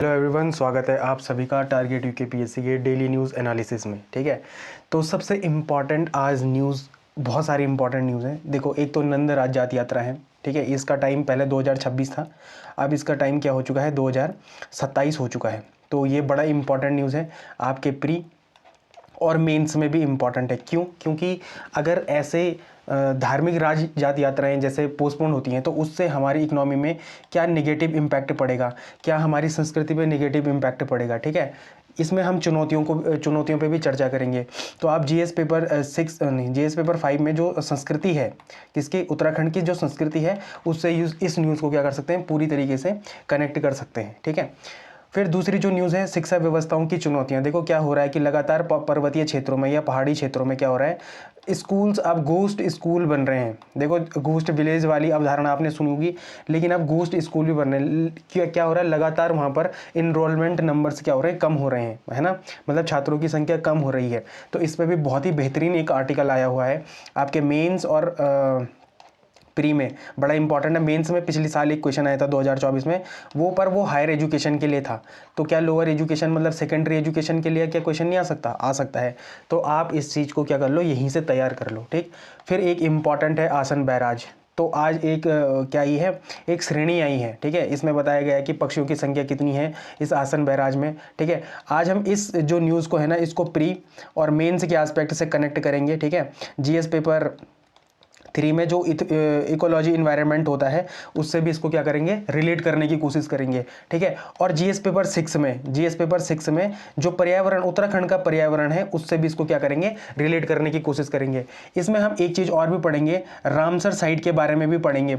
Hello everyone, स्वागत है आप सभी का टारगेट यूकेपीएससी के डेली न्यूज़ एनालिसिस में। ठीक है, तो सबसे इम्पॉर्टेंट आज न्यूज़, बहुत सारी इंपॉर्टेंट न्यूज़ हैं। देखो, एक तो नंद राज्य जाति यात्रा है। ठीक है, इसका टाइम पहले 2026 था, अब इसका टाइम क्या हो चुका है, 2027 हो चुका है। तो ये बड़ा इंपॉर्टेंट न्यूज़ है, आपके प्री और मेंस में भी इम्पॉर्टेंट है। क्यों? क्योंकि अगर ऐसे धार्मिक राज जाति यात्राएं जैसे पोस्टपोन होती हैं तो उससे हमारी इकोनॉमी में क्या नेगेटिव इम्पैक्ट पड़ेगा, क्या हमारी संस्कृति पे नेगेटिव इम्पैक्ट पड़ेगा। ठीक है, इसमें हम चुनौतियों पे भी चर्चा करेंगे। तो आप जीएस पेपर 6 नहीं, जीएस पेपर 5 में जो संस्कृति है, किसकी, उत्तराखंड की जो संस्कृति है, उससे इस न्यूज़ को क्या कर सकते हैं, पूरी तरीके से कनेक्ट कर सकते हैं। ठीक है, फिर दूसरी जो न्यूज़ है, शिक्षा व्यवस्थाओं की चुनौतियां। देखो क्या हो रहा है कि लगातार पर्वतीय क्षेत्रों में या पहाड़ी क्षेत्रों में क्या हो रहा है, स्कूल्स अब घोस्ट स्कूल बन रहे हैं। देखो, घोस्ट विलेज वाली अवधारणा आपने सुनी होगी, लेकिन अब घोस्ट स्कूल भी बन रहे हैं। क्या हो रहा है, लगातार वहाँ पर इनरोलमेंट नंबर्स क्या हो रहे हैं, कम हो रहे हैं, है ना, मतलब छात्रों की संख्या कम हो रही है। तो इस पर भी बहुत ही बेहतरीन एक आर्टिकल आया हुआ है आपके मेंस और प्री में, बड़ा इंपॉर्टेंट है। मेंस में पिछले साल एक क्वेश्चन आया था 2024 में, वो हायर एजुकेशन के लिए था। तो क्या लोअर एजुकेशन मतलब सेकेंडरी एजुकेशन के लिए क्या क्वेश्चन नहीं आ सकता है। तो आप इस चीज़ को क्या कर लो, यहीं से तैयार कर लो। ठीक, फिर एक इम्पॉर्टेंट है आसन बैराज। तो आज एक क्या आई है, एक श्रेणी आई है। ठीक है, इसमें बताया गया है कि पक्षियों की संख्या कितनी है इस आसन बैराज में। ठीक है, आज हम इस जो न्यूज़ को है ना, इसको प्री और मेंस के एस्पेक्ट से कनेक्ट करेंगे। ठीक है, जीएस पेपर 3 में जो इकोलॉजी इन्वायरमेंट होता है, उससे भी इसको क्या करेंगे, रिलेट करने की कोशिश करेंगे। ठीक है, और जीएस पेपर 6 में जो पर्यावरण, उत्तराखंड का पर्यावरण है, उससे भी इसको क्या करेंगे, रिलेट करने की कोशिश करेंगे। इसमें हम एक चीज़ और भी पढ़ेंगे, रामसर साइट के बारे में भी पढ़ेंगे।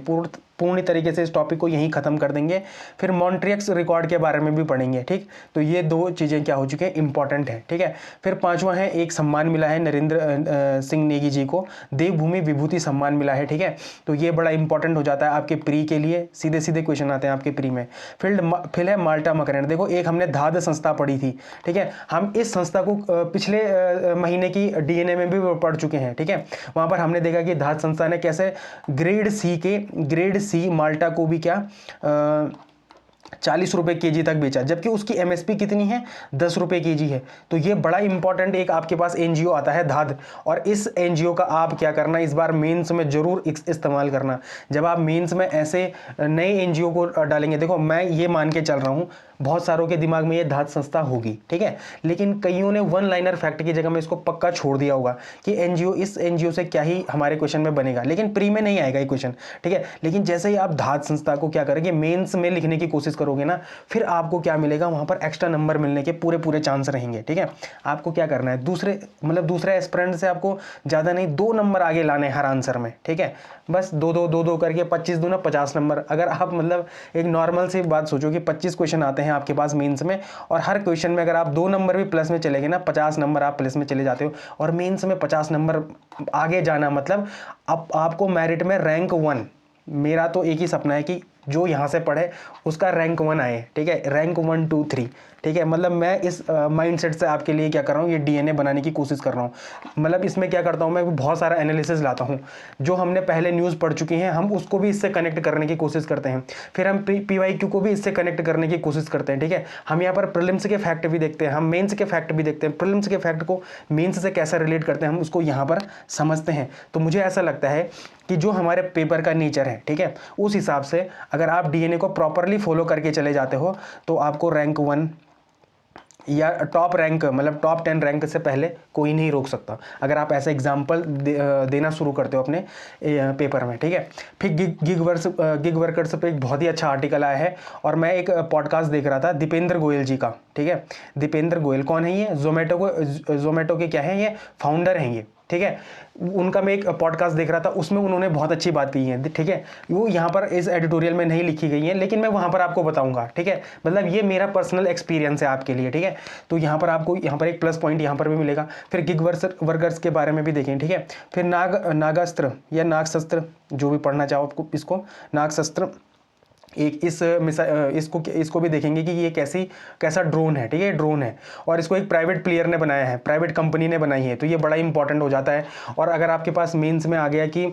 पूर्ण तरीके से इस टॉपिक को यहीं खत्म कर देंगे। फिर मॉन्ट्रियक्स रिकॉर्ड के बारे में भी पढ़ेंगे। ठीक, तो ये दो चीज़ें क्या हो चुकी हैं, इंपॉर्टेंट है। ठीक है, फिर पांचवा है, एक सम्मान मिला है नरेंद्र सिंह नेगी जी को, देवभूमि विभूति सम्मान मिला है। ठीक है, तो ये बड़ा इंपॉर्टेंट हो जाता है आपके प्री के लिए, सीधे सीधे क्वेश्चन आते हैं आपके प्री में। फिर है माल्टा मकरैंड। देखो, एक हमने धाद संस्था पढ़ी थी। ठीक है, हम इस संस्था को पिछले महीने की डीएनए में भी पढ़ चुके हैं। ठीक है, वहां पर हमने देखा कि धाद संस्था ने कैसे ग्रेड सी माल्टा को भी क्या 40 रुपए केजी तक बेचा, जबकि उसकी एमएसपी कितनी है, 10 रुपए केजी है। तो ये बड़ा इंपॉर्टेंट एक आपके पास एनजीओ आता है धाद, और इस एनजीओ का आप क्या करना, इस बार मेंस में जरूर इस्तेमाल करना। जब आप मेंस में ऐसे नए एनजीओ को डालेंगे, देखो मैं ये मान के चल रहा हूँ, बहुत सारों के दिमाग में ये धाद संस्था होगी। ठीक है, लेकिन कईयों ने वन लाइनर फैक्ट की जगह में इसको पक्का छोड़ दिया होगा कि एनजीओ, इस एनजीओ से क्या ही हमारे क्वेश्चन में बनेगा, लेकिन प्री में नहीं आएगा ये क्वेश्चन। ठीक है, लेकिन जैसे ही आप धाद संस्था को क्या करेंगे, मेंस में लिखने की कोशिश करोगे ना, फिर आपको क्या मिलेगा, वहां पर एक्स्ट्रा नंबर मिलने के पूरे चांस रहेंगे। ठीक है, आपको क्या करना है, दूसरे एस्पिरेंट से आपको ज्यादा नहीं, 2 नंबर आगे लाने हर आंसर में। ठीक है, बस दो करके 25 दूना 50 नंबर। अगर आप मतलब एक नॉर्मल सी बात सोचो कि 25 क्वेश्चन आते हैं आपके पास मेंस में, और हर क्वेश्चन में अगर आप 2 नंबर भी प्लस में चले गए ना, 50 नंबर आप प्लस में चले जाते हो, और मेंस में 50 नंबर आगे जाना मतलब अब आपको मेरिट में रैंक 1, मेरा तो एक ही सपना है कि जो यहाँ से पढ़े उसका रैंक 1 आए। ठीक है, रैंक 1 2 3। ठीक है, मतलब मैं इस माइंडसेट से आपके लिए क्या कर रहा हूँ, ये डीएनए बनाने की कोशिश कर रहा हूँ। मतलब इसमें क्या करता हूँ, मैं बहुत सारा एनालिसिस लाता हूँ, जो हमने पहले न्यूज़ पढ़ चुकी हैं हम उसको भी इससे कनेक्ट करने की कोशिश करते हैं, फिर हम पीवाईक्यू को भी इससे कनेक्ट करने की कोशिश करते हैं। ठीक है, हम यहाँ पर प्रीलिम्स के फैक्ट भी देखते हैं, हम मेंस के फैक्ट भी देखते हैं, प्रीलिम्स के फैक्ट को मेंस से कैसे रिलेट करते हैं हम उसको यहाँ पर समझते हैं। तो मुझे ऐसा लगता है कि जो हमारे पेपर का नेचर है, ठीक है, उस हिसाब से अगर आप डीएनए को प्रॉपरली फॉलो करके चले जाते हो तो आपको रैंक 1 या टॉप रैंक, मतलब टॉप 10 रैंक से पहले कोई नहीं रोक सकता, अगर आप ऐसे एग्जाम्पल देना शुरू करते हो अपने पेपर में। ठीक है, फिर गिग वर्कर्स पे एक बहुत ही अच्छा आर्टिकल आया है, और मैं एक पॉडकास्ट देख रहा था दीपेंद्र गोयल जी का। ठीक है, दीपेंद्र गोयल कौन है, ये जोमेटो के क्या है, ये फाउंडर हैं ये। ठीक है, उनका मैं एक पॉडकास्ट देख रहा था, उसमें उन्होंने बहुत अच्छी बात की है। ठीक है, वो यहाँ पर इस एडिटोरियल में नहीं लिखी गई है, लेकिन मैं वहाँ पर आपको बताऊंगा। ठीक है, मतलब ये मेरा पर्सनल एक्सपीरियंस है आपके लिए। ठीक है, तो यहाँ पर आपको यहाँ पर एक प्लस पॉइंट यहाँ पर भी मिलेगा। फिर गिग वर्कर्स के बारे में भी देखें। ठीक है, फिर नागास्त्र या नागशस्त्र, जो भी पढ़ना चाहो आपको, इसको नागशस्त्र एक इसको भी देखेंगे कि ये कैसा ड्रोन है। ठीक है, ड्रोन है, और इसको एक प्राइवेट प्लेयर ने बनाया है, प्राइवेट कंपनी ने बनाई है, तो ये बड़ा इंपॉर्टेंट हो जाता है। और अगर आपके पास मेंस में आ गया कि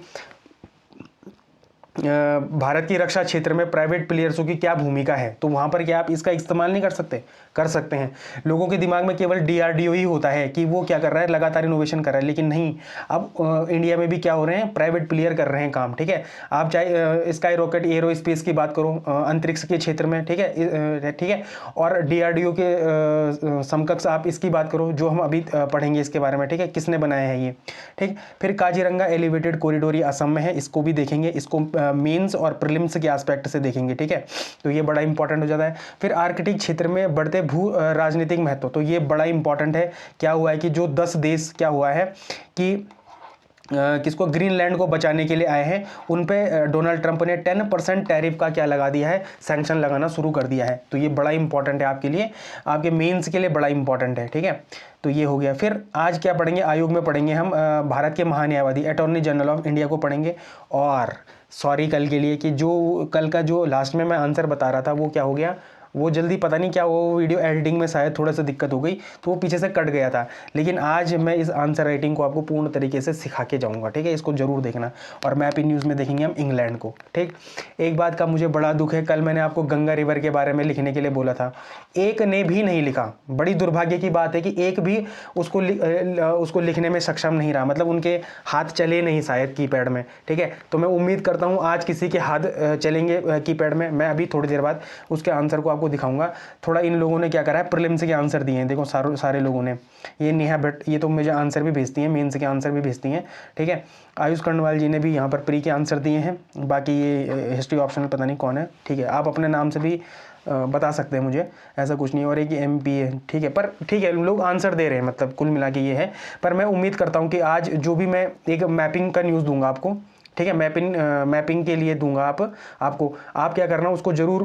भारत की रक्षा क्षेत्र में प्राइवेट प्लेयर्सों की क्या भूमिका है, तो वहाँ पर क्या आप इसका इस्तेमाल नहीं कर सकते? कर सकते हैं। लोगों के दिमाग में केवल डीआरडीओ ही होता है कि वो क्या कर रहा है, लगातार इनोवेशन कर रहा है, लेकिन नहीं, अब इंडिया में भी क्या हो रहे हैं, प्राइवेट प्लेयर कर रहे हैं काम, ठीक है। आप चाहे स्काई रॉकेट एरो स्पेस की बात करो, अंतरिक्ष के क्षेत्र में, ठीक है, ठीक है, और डीआरडीओ के समकक्ष आप इसकी बात करो जो हम अभी पढ़ेंगे इसके बारे में, ठीक है, किसने बनाया है ये, ठीक। फिर काजीरंगा एलिवेटेड कॉरिडोर ये असम में है, इसको भी देखेंगे, इसको मेंस और प्रीलिम्स के एस्पेक्ट से देखेंगे, ठीक है, तो ये बड़ा इंपॉर्टेंट हो जाता है। फिर आर्कटिक क्षेत्र में बढ़ते भू राजनीतिक महत्व, तो ये बड़ा इंपॉर्टेंट है। क्या हुआ है कि जो 10 देश क्या हुआ है कि किसको, ग्रीनलैंड को बचाने के लिए आए हैं, उन पे डोनाल्ड ट्रंप ने 10% टैरिफ का क्या लगा दिया है, सैंक्शन लगाना शुरू कर दिया है। तो ये बड़ा इंपॉर्टेंट है आपके लिए, आपके मेंस के लिए बड़ा इंपॉर्टेंट है, ठीक है। तो ये हो गया। फिर आज क्या पढ़ेंगे, आयोग में पढ़ेंगे हम भारत के महान्यायवादी अटॉर्नी जनरल ऑफ इंडिया को पढ़ेंगे। और सॉरी कल के लिए कि जो कल का जो लास्ट में मैं आंसर बता रहा था वो क्या हो गया, वो जल्दी पता नहीं क्या, वो वीडियो एडिटिंग में शायद थोड़ा सा दिक्कत हो गई तो वो पीछे से कट गया था। लेकिन आज मैं इस आंसर राइटिंग को आपको पूर्ण तरीके से सिखा के जाऊंगा, ठीक है, इसको जरूर देखना। और मैप इन न्यूज़ में देखेंगे हम इंग्लैंड को, ठीक। एक बात का मुझे बड़ा दुख है, कल मैंने आपको गंगा रिवर के बारे में लिखने के लिए बोला था, एक ने भी नहीं लिखा। बड़ी दुर्भाग्य की बात है कि एक भी उसको लिखने में सक्षम नहीं रहा, मतलब उनके हाथ चले नहीं शायद कीपैड में, ठीक है। तो मैं उम्मीद करता हूँ आज किसी के हाथ चलेंगे कीपैड में। मैं अभी थोड़ी देर बाद उसके आंसर को आपको दिखाऊंगा। थोड़ा इन लोगों ने क्या करा है, प्रीलिम्स के आंसर दिए हैं, देखो सारे लोगों ने, ये नेहा भट्ट ये तो मुझे आंसर भी भेजती हैं, मेंस के आंसर भी भेजती हैं, ठीक है। आयुष कर्णवाल जी ने भी यहाँ पर प्री के आंसर दिए हैं। बाकी ये हिस्ट्री ऑप्शनल पता नहीं कौन है, ठीक है, आप अपने नाम से भी बता सकते हैं मुझे, ऐसा कुछ नहीं है। और एक MP है, ठीक है, पर ठीक है लोग आंसर दे रहे हैं, मतलब कुल मिला के ये है। पर मैं उम्मीद करता हूँ कि आज जो भी मैं एक मैपिंग का न्यूज़ दूंगा आपको, ठीक है, मैपिंग के लिए दूंगा आपको आप क्या करना, उसको जरूर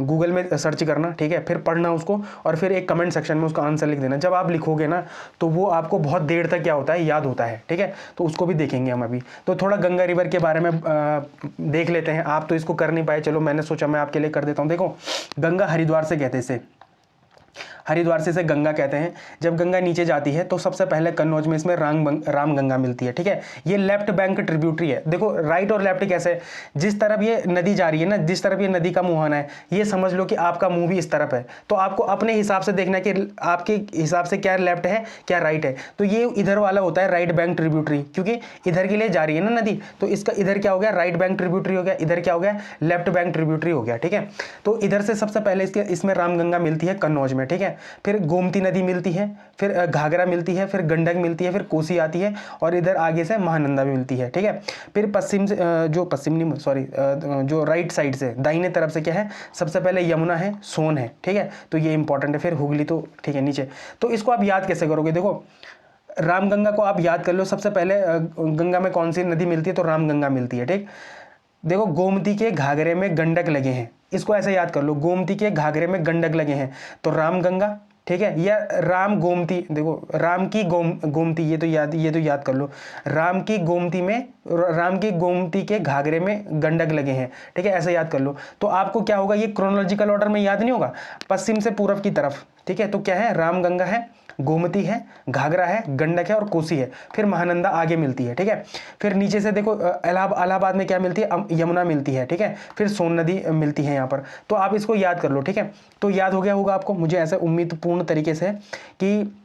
गूगल में सर्च करना, ठीक है, फिर पढ़ना उसको, और फिर एक कमेंट सेक्शन में उसका आंसर लिख देना। जब आप लिखोगे ना तो वो आपको बहुत देर तक क्या होता है, याद होता है, ठीक है। तो उसको भी देखेंगे हम अभी। तो थोड़ा गंगा रिवर के बारे में देख लेते हैं। आप तो इसको कर नहीं पाए, चलो मैंने सोचा मैं आपके लिए कर देता हूँ। देखो, गंगा हरिद्वार से कहते इसे, हरिद्वार से इसे गंगा कहते हैं। जब गंगा नीचे जाती है तो सबसे पहले कन्नौज में इसमें राम गंगा मिलती है, ठीक है। ये लेफ्ट बैंक ट्रिब्यूटरी है। देखो राइट और लेफ्ट कैसे, जिस तरफ ये नदी जा रही है ना, जिस तरफ ये नदी का मुहाना है, ये समझ लो कि आपका मुंह भी इस तरफ है। तो आपको अपने हिसाब से देखना है कि आपके हिसाब से क्या लेफ्ट है क्या राइट है। तो ये इधर वाला होता है राइट बैंक ट्रिब्यूटरी, क्योंकि इधर के लिए जा रही है ना नदी, तो इसका इधर क्या हो गया, राइट बैंक ट्रिब्यूटरी हो गया, इधर क्या हो गया, लेफ्ट बैंक ट्रिब्यूटरी हो गया, ठीक है। तो इधर से सबसे पहले इसमें रामगंगा मिलती है कन्नौज में, ठीक है। फिर गोमती नदी मिलती है, फिर घाघरा मिलती है, फिर गंडक मिलती है, फिर कोसी आती है, और इधर आगे से महानंदा भी मिलती है, ठीक है। फिर पश्चिम से जो राइट साइड से दाहिने तरफ से क्या है, सबसे पहले यमुना है, सोन है, ठीक है। तो ये इंपॉर्टेंट है। फिर हुगली, तो ठीक है नीचे। तो इसको आप याद कैसे करोगे, देखो रामगंगा को आप याद कर लो। सबसे पहले गंगा में कौन सी नदी मिलती है, तो रामगंगा मिलती है, ठीक। देखो गोमती के घाघरे में गंडक लगे हैं, इसको ऐसे याद कर लो, गोमती के घाघरे में गंडक लगे हैं, तो रामगंगा, ठीक है। या राम गोमती, देखो राम की गोमती, ये तो याद कर लो, राम की गोमती के घाघरे में गंडक लगे हैं, ठीक है, ऐसे याद कर लो। तो आपको क्या होगा, ये क्रोनोलॉजिकल ऑर्डर में याद नहीं होगा, पश्चिम से पूर्व की तरफ, ठीक है। तो क्या है, रामगंगा है, गोमती है, घाघरा है, गंडक है और कोसी है, फिर महानंदा आगे मिलती है, ठीक है। फिर नीचे से देखो इलाहाबाद में क्या मिलती है, यमुना मिलती है, ठीक है। फिर सोन नदी मिलती है यहाँ पर। तो आप इसको याद कर लो, ठीक है। तो याद हो गया होगा आपको, मुझे ऐसे उम्मीद पूर्ण तरीके से कि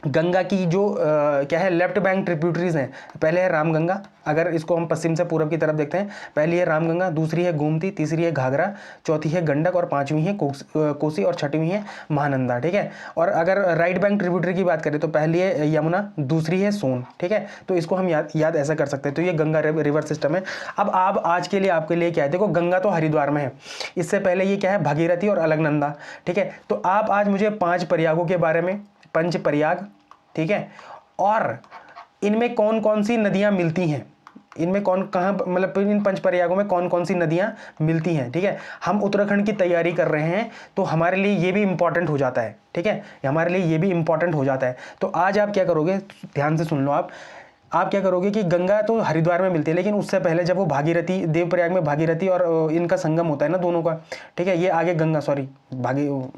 गंगा की जो क्या है लेफ्ट बैंक ट्रिब्यूटरीज हैं, पहले है रामगंगा, अगर इसको हम पश्चिम से पूर्व की तरफ देखते हैं, पहली है रामगंगा, दूसरी है गोमती, तीसरी है घाघरा, चौथी है गंडक और पांचवी है कोसी और छठवीं है महानंदा, ठीक है। और अगर राइट बैंक ट्रिब्यूटरी की बात करें तो पहली है यमुना, दूसरी है सोन, ठीक है। तो इसको हम याद ऐसा कर सकते हैं। तो ये गंगा रिवर सिस्टम है। अब आप आज के लिए आपके लिए क्या है, देखो गंगा तो हरिद्वार में है, इससे पहले ये क्या है, भागीरथी और अलकनंदा, ठीक है। तो आप आज मुझे 5 प्रयागों के बारे में, पंच प्रयाग, ठीक है, और इनमें कौन कौन सी नदियां मिलती हैं, इनमें मतलब इन 5 प्रयागों में कौन कौन सी नदियां मिलती हैं, ठीक है। हम उत्तराखंड की तैयारी कर रहे हैं तो हमारे लिए ये भी इंपॉर्टेंट हो जाता है, ठीक है, हमारे लिए ये भी इंपॉर्टेंट हो जाता है। तो आज आप क्या करोगे, ध्यान से सुन लो, आप क्या करोगे कि गंगा तो हरिद्वार में मिलती है, लेकिन उससे पहले जब वो भागीरथी, देवप्रयाग में भागीरथी और इनका संगम होता है ना दोनों का, ठीक है, ये आगे गंगा,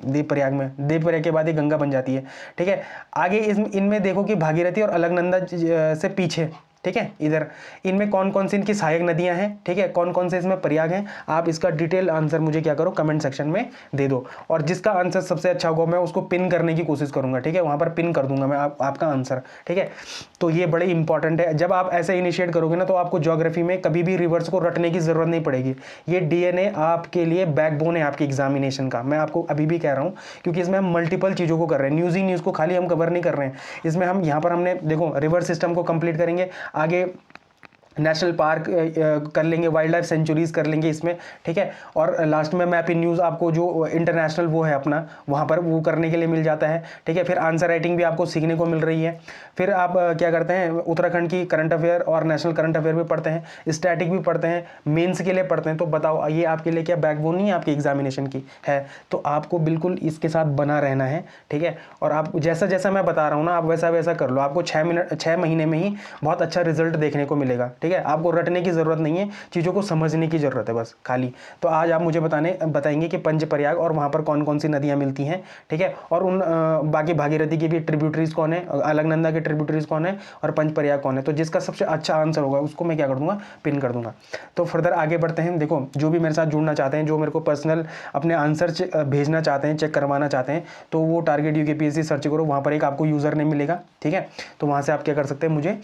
देवप्रयाग के बाद ये गंगा बन जाती है, ठीक है। आगे इनमें देखो कि भागीरथी और अलकनंदा से पीछे, ठीक है। इधर इनमें कौन कौन सी इनकी सहायक नदियां हैं, ठीक है, कौन कौन से इसमें प्रयाग हैं, आप इसका डिटेल आंसर मुझे क्या करो कमेंट सेक्शन में दे दो। और जिसका आंसर सबसे अच्छा होगा मैं उसको पिन करने की कोशिश करूंगा, ठीक है, वहां पर पिन कर दूंगा मैं आपका आंसर, ठीक है। तो ये बड़े इंपॉर्टेंट है, जब आप ऐसे इनिशिएट करोगे ना तो आपको ज्योग्राफी में कभी भी रिवर्स को रटने की जरूरत नहीं पड़ेगी। ये डीएनए आपके लिए बैकबोन है आपके एग्जामिनेशन का, मैं आपको अभी भी कह रहा हूँ, क्योंकि इसमें हम मल्टीपल चीजों को कर रहे हैं, न्यूज़ को खाली हम कवर नहीं कर रहे हैं। इसमें हम यहाँ पर हमने देखो रिवर सिस्टम को कंप्लीट करेंगे, आगे नेशनल पार्क कर लेंगे, वाइल्ड लाइफ सेंचुरीज कर लेंगे इसमें, ठीक है। और लास्ट में मैप इन न्यूज़ आपको जो इंटरनेशनल वो है अपना वहाँ पर वो करने के लिए मिल जाता है, ठीक है। फिर आंसर राइटिंग भी आपको सीखने को मिल रही है। फिर आप क्या करते हैं, उत्तराखंड की करंट अफेयर और नेशनल करंट अफेयर भी पढ़ते हैं, स्टैटिक भी पढ़ते हैं, मेंस के लिए पढ़ते हैं। तो बताओ ये आपके लिए क्या बैकबोन नहीं है आपकी एग्जामिनेशन की है, तो आपको बिल्कुल इसके साथ बना रहना है, ठीक है। और आप जैसा जैसा मैं बता रहा हूँ ना आप वैसा वैसा कर लो, आपको 6 महीने में ही बहुत अच्छा रिजल्ट देखने को मिलेगा, ठीक है। आपको रटने की जरूरत नहीं है, चीज़ों को समझने की जरूरत है बस खाली। तो आज आप मुझे बताएंगे कि पंचप्रयाग और वहाँ पर कौन कौन सी नदियाँ मिलती हैं, ठीक है। और उन बाकी भागीरथी की भी ट्रिब्यूटरीज कौन है, अलकनंदा के ट्रिब्यूटरीज कौन है और पंचप्रयाग कौन है। तो जिसका सबसे अच्छा आंसर होगा उसको मैं क्या कर दूंगा, पिन कर दूंगा। तो फर्दर आगे बढ़ते हैं। देखो जो भी मेरे साथ जुड़ना चाहते हैं, जो मेरे को पर्सनल अपने आंसर भेजना चाहते हैं, चेक करवाना चाहते हैं, तो वो टारगेट यूकेपीएससी सर्च करो, वहाँ पर एक आपको यूजर नेम मिलेगा, ठीक है। तो वहाँ से आप क्या कर सकते हैं, मुझे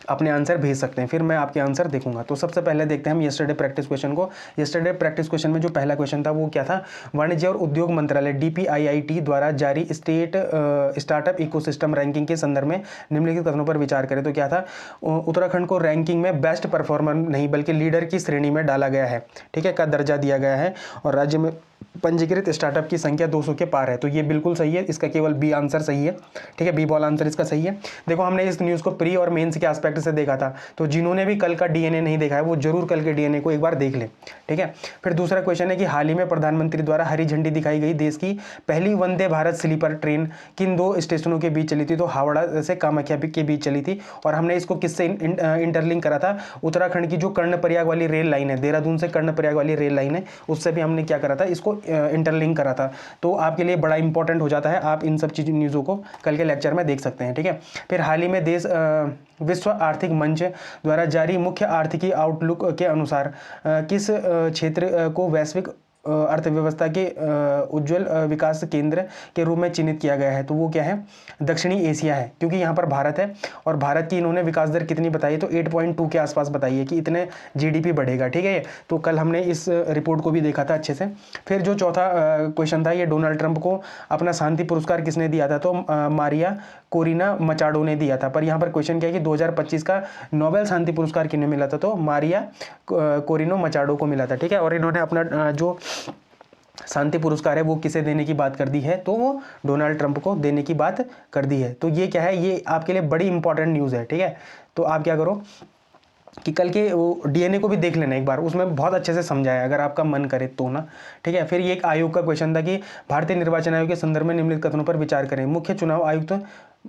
अपने आंसर भेज सकते हैं, फिर मैं आपके आंसर देखूंगा। तो सबसे पहले देखते हैं हम यस्टरडे प्रैक्टिस क्वेश्चन को। यस्टरडे प्रैक्टिस क्वेश्चन में जो पहला क्वेश्चन था वो क्या था, वाणिज्य और उद्योग मंत्रालय डीपीआईआईटी द्वारा जारी स्टेट स्टार्टअप इकोसिस्टम रैंकिंग के संदर्भ में निम्नलिखित कथनों पर विचार करें। तो क्या था, उत्तराखंड को रैंकिंग में बेस्ट परफॉर्मर नहीं बल्कि लीडर की श्रेणी में डाला गया है, ठीक है, का दर्जा दिया गया है, और राज्य में पंजीकृत स्टार्टअप की संख्या 200 के पार है। तो ये बिल्कुल सही है, इसका केवल बी आंसर सही है, ठीक है, बी बॉल आंसर इसका सही है। देखो हमने इस न्यूज़ को प्री और मेंस के एस्पेक्ट से देखा था, तो जिन्होंने भी कल का डीएनए नहीं देखा है वो जरूर कल के डीएनए को एक बार देख लें, ठीक है। फिर दूसरा क्वेश्चन है कि हाल ही में प्रधानमंत्री द्वारा हरी झंडी दिखाई गई देश की पहली वंदे भारत स्लीपर ट्रेन किन 2 स्टेशनों के बीच चली थी। तो हावड़ा से कामाख्या के बीच चली थी, और हमने इसको किससे इंटरलिंक करा था, उत्तराखंड की जो कर्णप्रयाग वाली रेल लाइन है, देहरादून से कर्णप्रयाग वाली रेल लाइन है, उससे भी हमने क्या करा था, इसको इंटरलिंक करा था। तो आपके लिए बड़ा इंपॉर्टेंट हो जाता है, आप इन सब चीज़ न्यूज़ों को कल के लेक्चर में देख सकते हैं, ठीक है। फिर हाल ही में देश विश्व आर्थिक मंच द्वारा जारी मुख्य आर्थिकी आउटलुक के अनुसार किस क्षेत्र को वैश्विक अर्थव्यवस्था के उज्जवल विकास केंद्र के रूप में चिन्हित किया गया है। तो वो क्या है, दक्षिणी एशिया है, क्योंकि यहाँ पर भारत है, और भारत की इन्होंने विकास दर कितनी बताई है, तो 8.2 के आसपास बताई है कि इतने जीडीपी बढ़ेगा, ठीक है। तो कल हमने इस रिपोर्ट को भी देखा था अच्छे से। फिर जो चौथा क्वेश्चन था, ये डोनाल्ड ट्रंप को अपना शांति पुरस्कार किसने दिया था, तो मारिया कोरिना मचाडो ने दिया था। पर यहाँ पर क्वेश्चन क्या है कि 2025 का नोबेल शांति पुरस्कार किन्हें मिला था, तो मारिया कोरिनो मचाडो को मिला था, ठीक है। और इन्होंने अपना जो शांति पुरस्कार है वो किसे देने की बात कर दी है, तो वो डोनाल्ड ट्रंप को देने की बात कर दी है। तो ये क्या है, ये आपके लिए बड़ी इंपॉर्टेंट न्यूज़ है, ठीक है। तो आप क्या करो कि कल के वो डीएनए को भी देख लेना एक बार, उसमें बहुत अच्छे से समझाया अगर आपका मन करे तो ना, ठीक है। फिर ये एक आयोग का क्वेश्चन था कि भारतीय निर्वाचन आयोग के संदर्भ में निम्नलिखित कथनों पर विचार करें। मुख्य चुनाव आयुक्त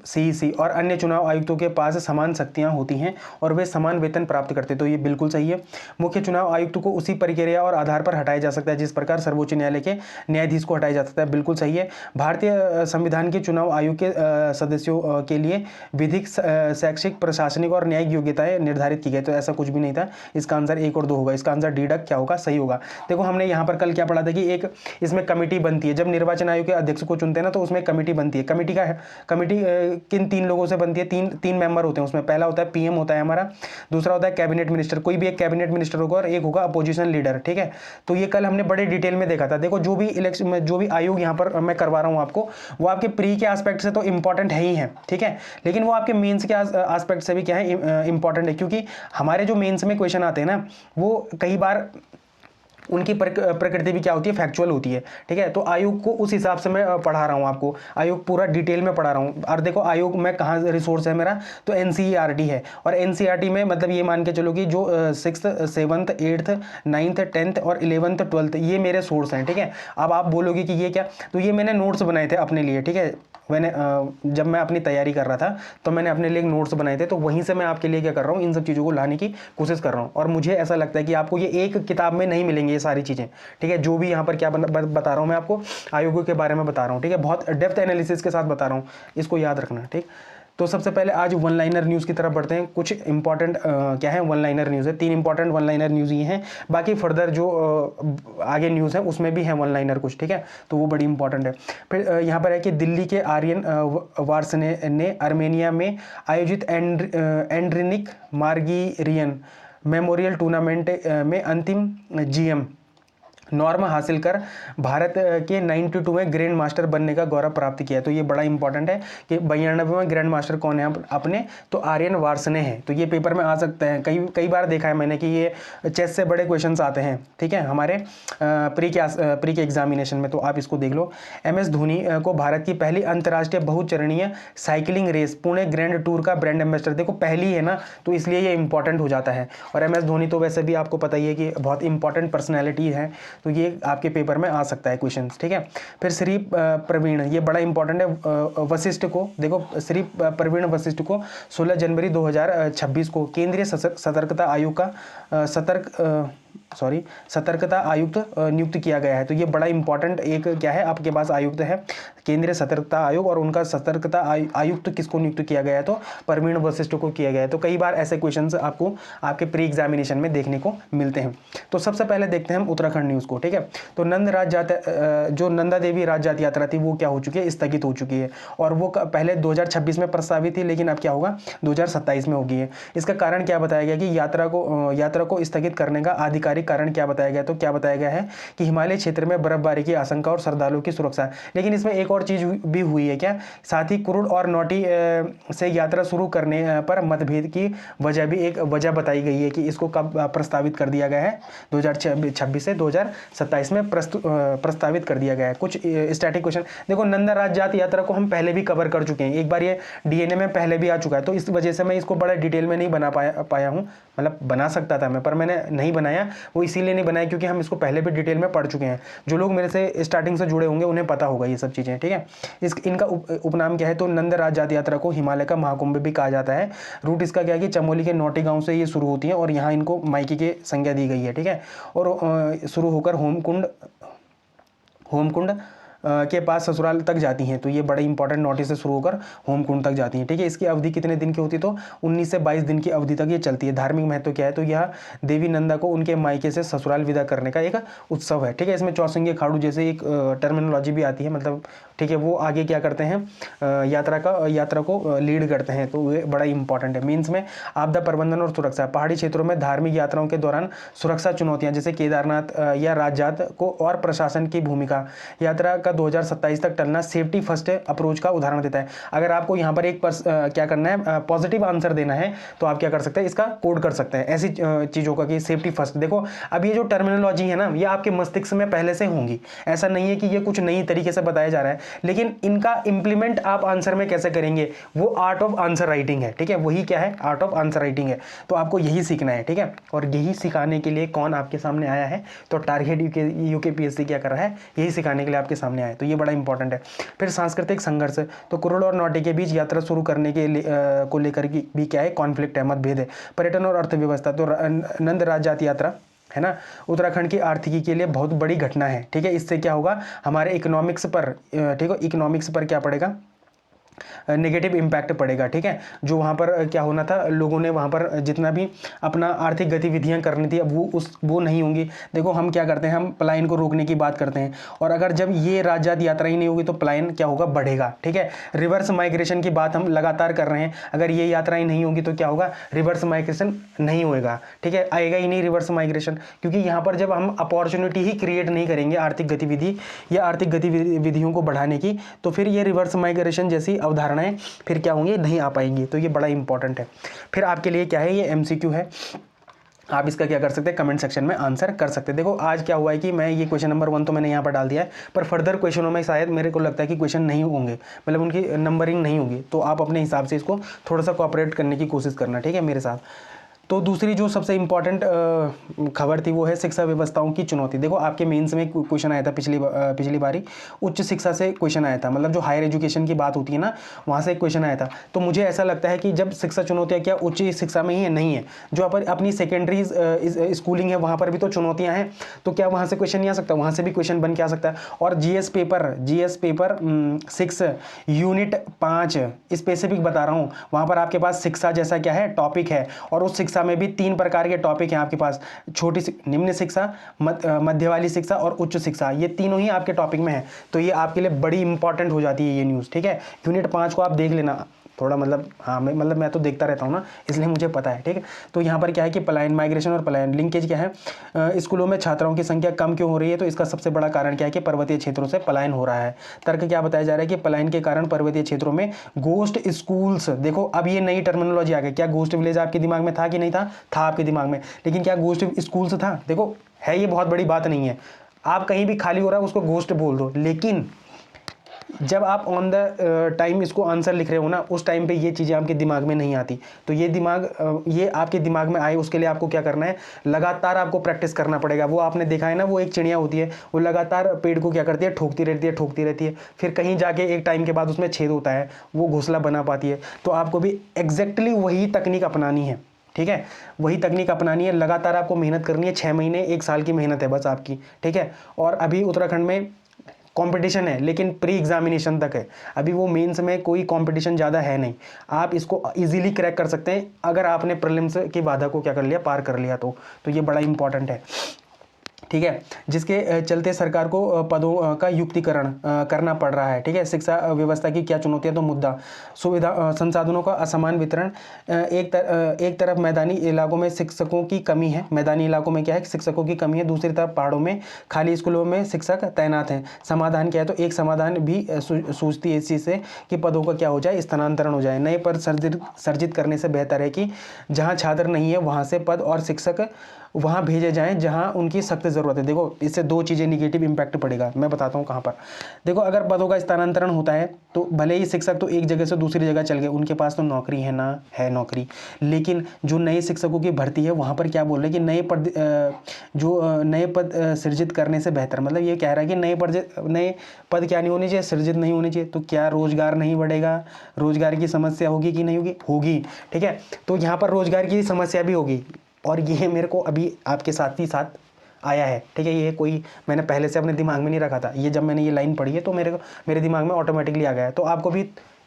सीईसी और अन्य चुनाव आयुक्तों के पास समान शक्तियां होती हैं और वे समान वेतन प्राप्त करते हैं। तो ये बिल्कुल सही है। मुख्य चुनाव आयुक्त को उसी प्रक्रिया और आधार पर हटाया जा सकता है जिस प्रकार सर्वोच्च न्यायालय के न्यायाधीश को हटाया जा सकता है, बिल्कुल सही है। भारतीय संविधान के चुनाव आयोग के सदस्यों के लिए विधिक, शैक्षिक, प्रशासनिक और न्यायिक योग्यताएं निर्धारित की गई, तो ऐसा कुछ भी नहीं था। इसका आंसर 1 और 2 होगा, इसका आंसर डी डक क्या होगा, सही होगा। देखो हमने यहाँ पर कल क्या पढ़ा था कि एक इसमें कमेटी बनती है, जब निर्वाचन आयोग के अध्यक्ष को चुनते हैं ना तो उसमें कमेटी बनती है। कमेटी किन 3 लोगों से बनती है, 3 मेंबर होते हैं उसमें। पहला होता है पीएम होता है हमारा, दूसरा होता है कैबिनेट मिनिस्टर, कोई भी एक कैबिनेट मिनिस्टर होगा, और एक होगा अपोजिशन लीडर, ठीक है। तो ये कल हमने बड़े डिटेल में देखा था। देखो जो भी इलेक्शन में जो भी आयोग यहाँ पर मैं करवा रहा हूँ आपको, वो आपके प्री के एस्पेक्ट से तो इंपॉर्टेंट है ही है, ठीक है, लेकिन वो आपके मेंस के एस्पेक्ट से भी क्या है, इंपॉर्टेंट है, क्योंकि हमारे जो मेंस में क्वेश्चन आते हैं ना वो कई बार उनकी प्रकृति भी क्या होती है, फैक्चुअल होती है, ठीक है। तो आयोग को उस हिसाब से मैं पढ़ा रहा हूँ आपको, आयोग पूरा डिटेल में पढ़ा रहा हूँ। और देखो आयोग में कहाँ रिसोर्स है मेरा, तो एनसीईआरटी है, और एनसीईआरटी में मतलब ये मान के चलो कि जो 6th 7th 8th 9th 10th और 11th 12th ये मेरे सोर्स हैं, ठीक है। अब आप बोलोगे कि ये क्या, तो ये मैंने नोट्स बनाए थे अपने लिए, ठीक है। मैंने जब मैं अपनी तैयारी कर रहा था तो मैंने अपने लिए नोट्स बनाए थे, तो वहीं से मैं आपके लिए क्या कर रहा हूँ, इन सब चीज़ों को लाने की कोशिश कर रहा हूँ। और मुझे ऐसा लगता है कि आपको ये एक किताब में नहीं मिलेंगे ये सारी चीज़ें, ठीक है। जो भी यहाँ पर क्या बता रहा हूँ मैं आपको आयोगों के बारे में बता रहा हूँ, ठीक है, बहुत डेप्थ एनालिसिस के साथ बता रहा हूँ, इसको याद रखना, ठीक। तो सबसे पहले आज वन लाइनर न्यूज़ की तरफ बढ़ते हैं। कुछ इंपॉर्टेंट क्या है, वन लाइनर न्यूज़ है, 3 इंपॉर्टेंट वन लाइनर न्यूज़ ये हैं। बाकी फर्दर जो आगे न्यूज़ है उसमें भी है वन लाइनर कुछ, ठीक है, तो वो बड़ी इंपॉर्टेंट है। फिर यहाँ पर है कि दिल्ली के आर्यन वार्सने ने आर्मेनिया में आयोजित एंड्रिनिक मार्गिरियन मेमोरियल टूर्नामेंट में अंतिम जीएम नॉर्म हासिल कर भारत के 92वें ग्रैंड मास्टर बनने का गौरव प्राप्त किया। तो ये बड़ा इंपॉर्टेंट है कि 92वें ग्रैंड मास्टर कौन है अपने, तो आर्यन वार्सने हैं। तो ये पेपर में आ सकते हैं, कई बार देखा है मैंने कि ये चेस से बड़े क्वेश्चंस आते हैं, ठीक है, हमारे प्री के एग्जामिनेशन में, तो आप इसको देख लो। MS धोनी को भारत की पहली अंतर्राष्ट्रीय बहुचरणीय cycling race Pune grand tour का ब्रांड एम्बेसडर, देखो पहली है ना, तो इसलिए ये इंपॉर्टेंट हो जाता है। और MS धोनी तो वैसे भी आपको पता ही है कि बहुत इंपॉर्टेंट पर्सनैलिटी है, तो ये आपके पेपर में आ सकता है क्वेश्चंस, ठीक है। फिर श्री प्रवीण, ये बड़ा इंपॉर्टेंट है, वशिष्ठ को देखो, श्री प्रवीण वशिष्ठ को 16 जनवरी 2026 को केंद्रीय सतर्कता आयोग का सतर्कता आयुक्त नियुक्त किया गया है। तो ये बड़ा इंपॉर्टेंट एक क्या है, आपके पास आयुक्त है केंद्रीय सतर्कता आयोग, और उनका सतर्कता आयुक्त किसको नियुक्त किया गया है, तो प्रवीण वशिष्ठ को किया गया है। तो कई बार ऐसे क्वेश्चंस आपको आपके प्री एग्जामिनेशन में देखने को मिलते हैं। तो सबसे पहले देखते हैं हम उत्तराखंड न्यूज़ को, ठीक है। तो जो नंदा देवी राज जात यात्रा थी वो क्या हो चुकी है, स्थगित हो चुकी है, और वो पहले 2026 में प्रस्तावित थी, लेकिन अब क्या होगा 2027 में होगी है। इसका कारण क्या बताया गया कि यात्रा को स्थगित करने का आधिकारिक कारण क्या बताया गया, तो क्या बताया गया है कि हिमालय क्षेत्र में बर्फबारी की आशंका और श्रद्धालुओं की सुरक्षा। लेकिन इसमें एक और चीज भी हुई है क्या, साथ ही कुरुड़ और नौटी से यात्रा शुरू करने पर मतभेद की वजह भी एक वजह बताई गई है कि इसको कब प्रस्तावित कर दिया गया है, 2026 से 2027 में प्रस्तावित कर दिया गया है। कुछ स्टैटिक क्वेश्चन देखो, नंदा राज जात यात्रा को हम पहले भी कवर कर चुके हैं, एक बार ये DNA में पहले भी आ चुका है, तो इस वजह से मैं इसको बड़ा डिटेल में नहीं बना पाया हूँ, मतलब बना सकता था मैं, पर मैंने नहीं बनाया, वो इसीलिए नहीं बनाया क्योंकि हम इसको पहले भी डिटेल में पढ़ चुके हैं। जो लोग मेरे से स्टार्टिंग से जुड़े होंगे उन्हें पता होगा ये सब चीज़ें, ठीक है। इनका उपनाम क्या है, तो नंद राज जात यात्रा को हिमालय का महाकुंभ भी कहा जाता है। रूट इसका क्या है कि चमोली के नौटी गांव से ये शुरू होती है और यहाँ इनको मायके की संज्ञा दी गई है, ठीक है, और शुरू होकर होमकुंड के पास ससुराल तक जाती हैं। तो ये बड़े इंपॉर्टेंट, नोटिस से शुरू होकर होमकुंड तक जाती हैं, ठीक है। इसकी अवधि कितने दिन की होती है, तो 19 से 22 दिन की अवधि तक ये चलती है। धार्मिक महत्व क्या है, तो यह देवी नंदा को उनके मायके से ससुराल विदा करने का एक उत्सव है, ठीक है। इसमें चौसंगी खाड़ू जैसे एक टर्मिनोलॉजी भी आती है, मतलब ठीक है, वो आगे क्या करते हैं, यात्रा को लीड करते हैं, तो ये बड़ा इंपॉर्टेंट है। मीन्स में आपदा प्रबंधन और सुरक्षा, पहाड़ी क्षेत्रों में धार्मिक यात्राओं के दौरान सुरक्षा चुनौतियां जैसे केदारनाथ या राजजात को और प्रशासन की भूमिका, यात्रा का 2027 तक टलना सेफ्टी फर्स्ट अप्रोच का उदाहरण देता है। अगर आपको यहाँ पर एक क्या करना है, पॉजिटिव आंसर देना है, तो आप क्या कर सकते हैं, इसका कोड कर सकते हैं ऐसी चीज़ों का कि सेफ्टी फर्स्ट। देखो अब ये जो टर्मिनोलॉजी है ना, ये आपके मस्तिष्क में पहले से होंगी, ऐसा नहीं है कि ये कुछ नई तरीके से बताया जा रहा है, लेकिन इनका इंप्लीमेंट आप आंसर में कैसे करेंगे, वो आर्ट ऑफ आंसर राइटिंग है, ठीक है, वही क्या है, आर्ट ऑफ आंसर राइटिंग है। तो आपको यही सीखना है, ठीक है। और यही सिखाने के लिए कौन आपके सामने आया है, तो टारगेट यूकेपीएससी क्या कर रहा है, यही सिखाने के लिए आपके सामने आया है, तो ये बड़ा इंपॉर्टेंट है। फिर सांस्कृतिक संघर्ष, तो कुरुड़ और नौटी के बीच यात्रा शुरू करने के को लेकर भी क्या है, कॉन्फ्लिक्ट है, मतभेद है। पर्यटन और अर्थव्यवस्था, तो नंद राज जात यात्रा है ना, उत्तराखंड की आर्थिकी के लिए बहुत बड़ी घटना है, ठीक है। इससे क्या होगा, हमारे इकोनॉमिक्स पर, ठीक है, इकोनॉमिक्स पर क्या पड़ेगा, नेगेटिव इम्पैक्ट पड़ेगा, ठीक है। जो वहाँ पर क्या होना था, लोगों ने वहाँ पर जितना भी अपना आर्थिक गतिविधियाँ करनी थी, अब वो नहीं होंगी। देखो हम क्या करते हैं, हम पलायन को रोकने की बात करते हैं, और अगर जब ये राजजात यात्रा ही नहीं होगी तो पलायन क्या होगा, बढ़ेगा, ठीक है। रिवर्स माइग्रेशन की बात हम लगातार कर रहे हैं, अगर ये यात्राएं नहीं होगी तो क्या होगा, रिवर्स माइग्रेशन नहीं होएगा, ठीक है, आएगा ही नहीं रिवर्स माइग्रेशन, क्योंकि यहाँ पर जब हम अपॉर्चुनिटी ही क्रिएट नहीं करेंगे आर्थिक गतिविधि या आर्थिक गतिविधियों को बढ़ाने की, तो फिर ये रिवर्स माइग्रेशन जैसी अवधारणाएं फिर क्या होंगी, नहीं आ पाएंगी। तो ये बड़ा इंपॉर्टेंट है। फिर आपके लिए क्या है, ये MCQ है, आप इसका क्या कर सकते हैं, कमेंट सेक्शन में आंसर कर सकते हैं। देखो आज क्या हुआ है कि मैं ये क्वेश्चन नंबर 1 तो मैंने यहाँ पर डाल दिया है, पर फर्दर क्वेश्चनों में शायद मेरे को लगता है कि क्वेश्चन नहीं होंगे, मतलब उनकी नंबरिंग नहीं होगी, तो आप अपने हिसाब से इसको थोड़ा सा कोऑपरेट करने की कोशिश करना, ठीक है, मेरे साथ। तो दूसरी जो सबसे इम्पॉर्टेंट खबर थी वो है शिक्षा व्यवस्थाओं की चुनौती। देखो आपके मेंस में क्वेश्चन आया था पिछली बारी, उच्च शिक्षा से क्वेश्चन आया था, मतलब जो हायर एजुकेशन की बात होती है ना, वहाँ से एक क्वेश्चन आया था। तो मुझे ऐसा लगता है कि जब शिक्षा चुनौतियाँ क्या उच्च शिक्षा में ही है, नहीं है, जो अपनी सेकेंडरी स्कूलिंग है वहाँ पर भी तो चुनौतियाँ हैं, तो क्या वहाँ से क्वेश्चन नहीं आ सकता? वहाँ से भी क्वेश्चन बन के आ सकता है। और जीएस पेपर 6 यूनिट 5 स्पेसिफिक बता रहा हूँ, वहाँ पर आपके पास शिक्षा जैसा क्या है टॉपिक है, और उस शिक्षा में भी 3 प्रकार के टॉपिक हैं आपके पास, निम्न शिक्षा, मध्य वाली शिक्षा और उच्च शिक्षा, ये तीनों ही आपके टॉपिक में है। तो ये आपके लिए बड़ी इंपॉर्टेंट हो जाती है ये न्यूज़, ठीक है। यूनिट 5 को आप देख लेना थोड़ा, मतलब हाँ मैं तो देखता रहता हूँ ना, इसलिए मुझे पता है, ठीक है। तो यहाँ पर क्या है कि पलायन, माइग्रेशन और पलायन लिंकेज क्या है, स्कूलों में छात्राओं की संख्या कम क्यों हो रही है? तो इसका सबसे बड़ा कारण क्या है कि पर्वतीय क्षेत्रों से पलायन हो रहा है। तर्क क्या बताया जा रहा है कि पलायन के कारण पर्वतीय क्षेत्रों में गोस्ट स्कूल्स, देखो अब ये नई टर्मिनोलॉजी आ गई। क्या गोस्ट विलेज आपके दिमाग में था कि नहीं था? था आपके दिमाग में, लेकिन क्या गोस्ट स्कूल्स था? देखो है, ये बहुत बड़ी बात नहीं है, आप कहीं भी खाली हो रहा है उसको गोस्ट बोल दो, लेकिन जब आप ऑन द टाइम इसको आंसर लिख रहे हो ना, उस टाइम पे ये चीज़ें आपके दिमाग में नहीं आती। तो ये आपके दिमाग में आए उसके लिए आपको क्या करना है, लगातार आपको प्रैक्टिस करना पड़ेगा। वो आपने देखा है ना, वो एक चिड़िया होती है, वो लगातार पेड़ को क्या करती है, ठोकती रहती है, फिर कहीं जाके एक टाइम के बाद उसमें छेद होता है, वो घोंसला बना पाती है। तो आपको भी एग्जैक्टली वही तकनीक अपनानी है, ठीक है, वही तकनीक अपनानी है। लगातार आपको मेहनत करनी है, 6 महीने 1 साल की मेहनत है बस आपकी, ठीक है। और अभी उत्तराखंड में कंपटीशन है, लेकिन प्री एग्जामिनेशन तक है, अभी वो मेंस में कोई कंपटीशन ज़्यादा है नहीं। आप इसको इजीली क्रैक कर सकते हैं अगर आपने प्रीलिम्स की बाधा को क्या कर लिया, पार कर लिया। तो ये बड़ा इंपॉर्टेंट है, ठीक है, जिसके चलते सरकार को पदों का युक्तिकरण करना पड़ रहा है, ठीक है। शिक्षा व्यवस्था की क्या चुनौतियां? तो मुद्दा सुविधा संसाधनों का असमान वितरण, एक तरफ मैदानी इलाकों में शिक्षकों की कमी है, मैदानी इलाकों में क्या है, शिक्षकों की कमी है, दूसरी तरफ पहाड़ों में खाली स्कूलों में शिक्षक तैनात हैं। समाधान क्या है? तो एक समाधान भी सूझती है इस चीज़ से कि पदों का क्या हो जाए, स्थानांतरण हो जाए। नए पद सर्जित करने से बेहतर है कि जहाँ छात्र नहीं है वहाँ से पद और शिक्षक वहाँ भेजे जाएं जहाँ उनकी सख्त ज़रूरत है। देखो इससे 2 चीज़ें निगेटिव इम्पैक्ट पड़ेगा, मैं बताता हूँ कहाँ पर। देखो अगर पदों का स्थानांतरण होता है तो भले ही शिक्षक तो एक जगह से दूसरी जगह चल गए, उनके पास तो नौकरी है ना, है नौकरी, लेकिन जो नए शिक्षकों की भर्ती है वहाँ पर क्या बोल रहे हैं कि नए पद सृजित करने से बेहतर, मतलब ये कह रहा है कि नए पद क्या नहीं होने चाहिए, सृजित नहीं होने चाहिए। तो क्या रोजगार नहीं बढ़ेगा? रोजगार की समस्या होगी कि नहीं होगी? होगी, ठीक है। तो यहाँ पर रोजगार की समस्या भी होगी, और ये मेरे को अभी आपके साथ ही साथ आया है, ठीक है। ये कोई मैंने पहले से अपने दिमाग में नहीं रखा था, ये जब मैंने ये लाइन पढ़ी है तो मेरे दिमाग में ऑटोमेटिकली आ गया है। तो आपको भी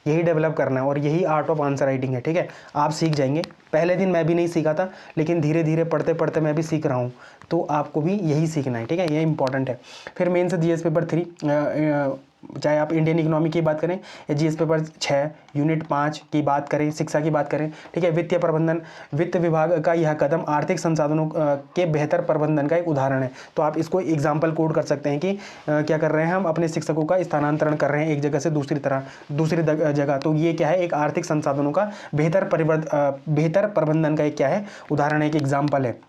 यही डेवलप करना है, और यही आर्ट ऑफ आंसर राइटिंग है, ठीक है। आप सीख जाएंगे। पहले दिन मैं भी नहीं सीखा था, लेकिन धीरे धीरे पढ़ते पढ़ते मैं भी सीख रहा हूँ। तो आपको भी यही सीखना है, ठीक है, ये इंपॉर्टेंट है। फिर मेन से जीएस पेपर 3, चाहे आप इंडियन इकोनॉमी की बात करें या जीएस पेपर 6 यूनिट 5 की बात करें, शिक्षा की बात करें, ठीक है। वित्तीय प्रबंधन, वित्त विभाग का यह कदम आर्थिक संसाधनों के बेहतर प्रबंधन का एक उदाहरण है। तो आप इसको एग्जाम्पल कोड कर सकते हैं कि क्या कर रहे हैं, हम अपने शिक्षकों का स्थानांतरण कर रहे हैं एक जगह से दूसरी जगह। तो ये क्या है, एक आर्थिक संसाधनों का बेहतर प्रबंधन का एक क्या है, उदाहरण है, एक एग्जाम्पल है,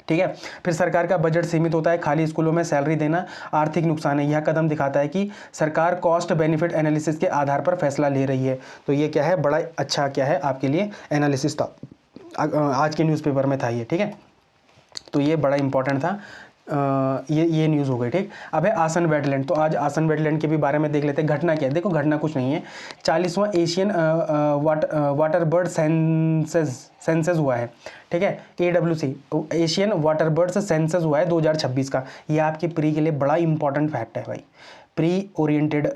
ठीक है। फिर सरकार का बजट सीमित होता है, खाली स्कूलों में सैलरी देना आर्थिक नुकसान है। यह कदम दिखाता है कि सरकार कॉस्ट बेनिफिट एनालिसिस के आधार पर फैसला ले रही है। तो ये क्या है, बड़ा अच्छा क्या है आपके लिए एनालिसिस था, आज के न्यूज़पेपर में था ये, ठीक है। तो ये बड़ा इंपॉर्टेंट था। ये न्यूज़ हो गई, ठीक। अब है आसन वेटलैंड। तो आज आसन वेटलैंड के भी बारे में देख लेते हैं। घटना क्या है? देखो घटना कुछ नहीं है, 40वां एशियन वाटर बर्ड सेंसस हुआ है, ठीक है। AWC Asian water birds census हुआ है 2026 का। ये आपके प्री के लिए बड़ा इंपॉर्टेंट फैक्ट है भाई, प्री ओरिएंटेड,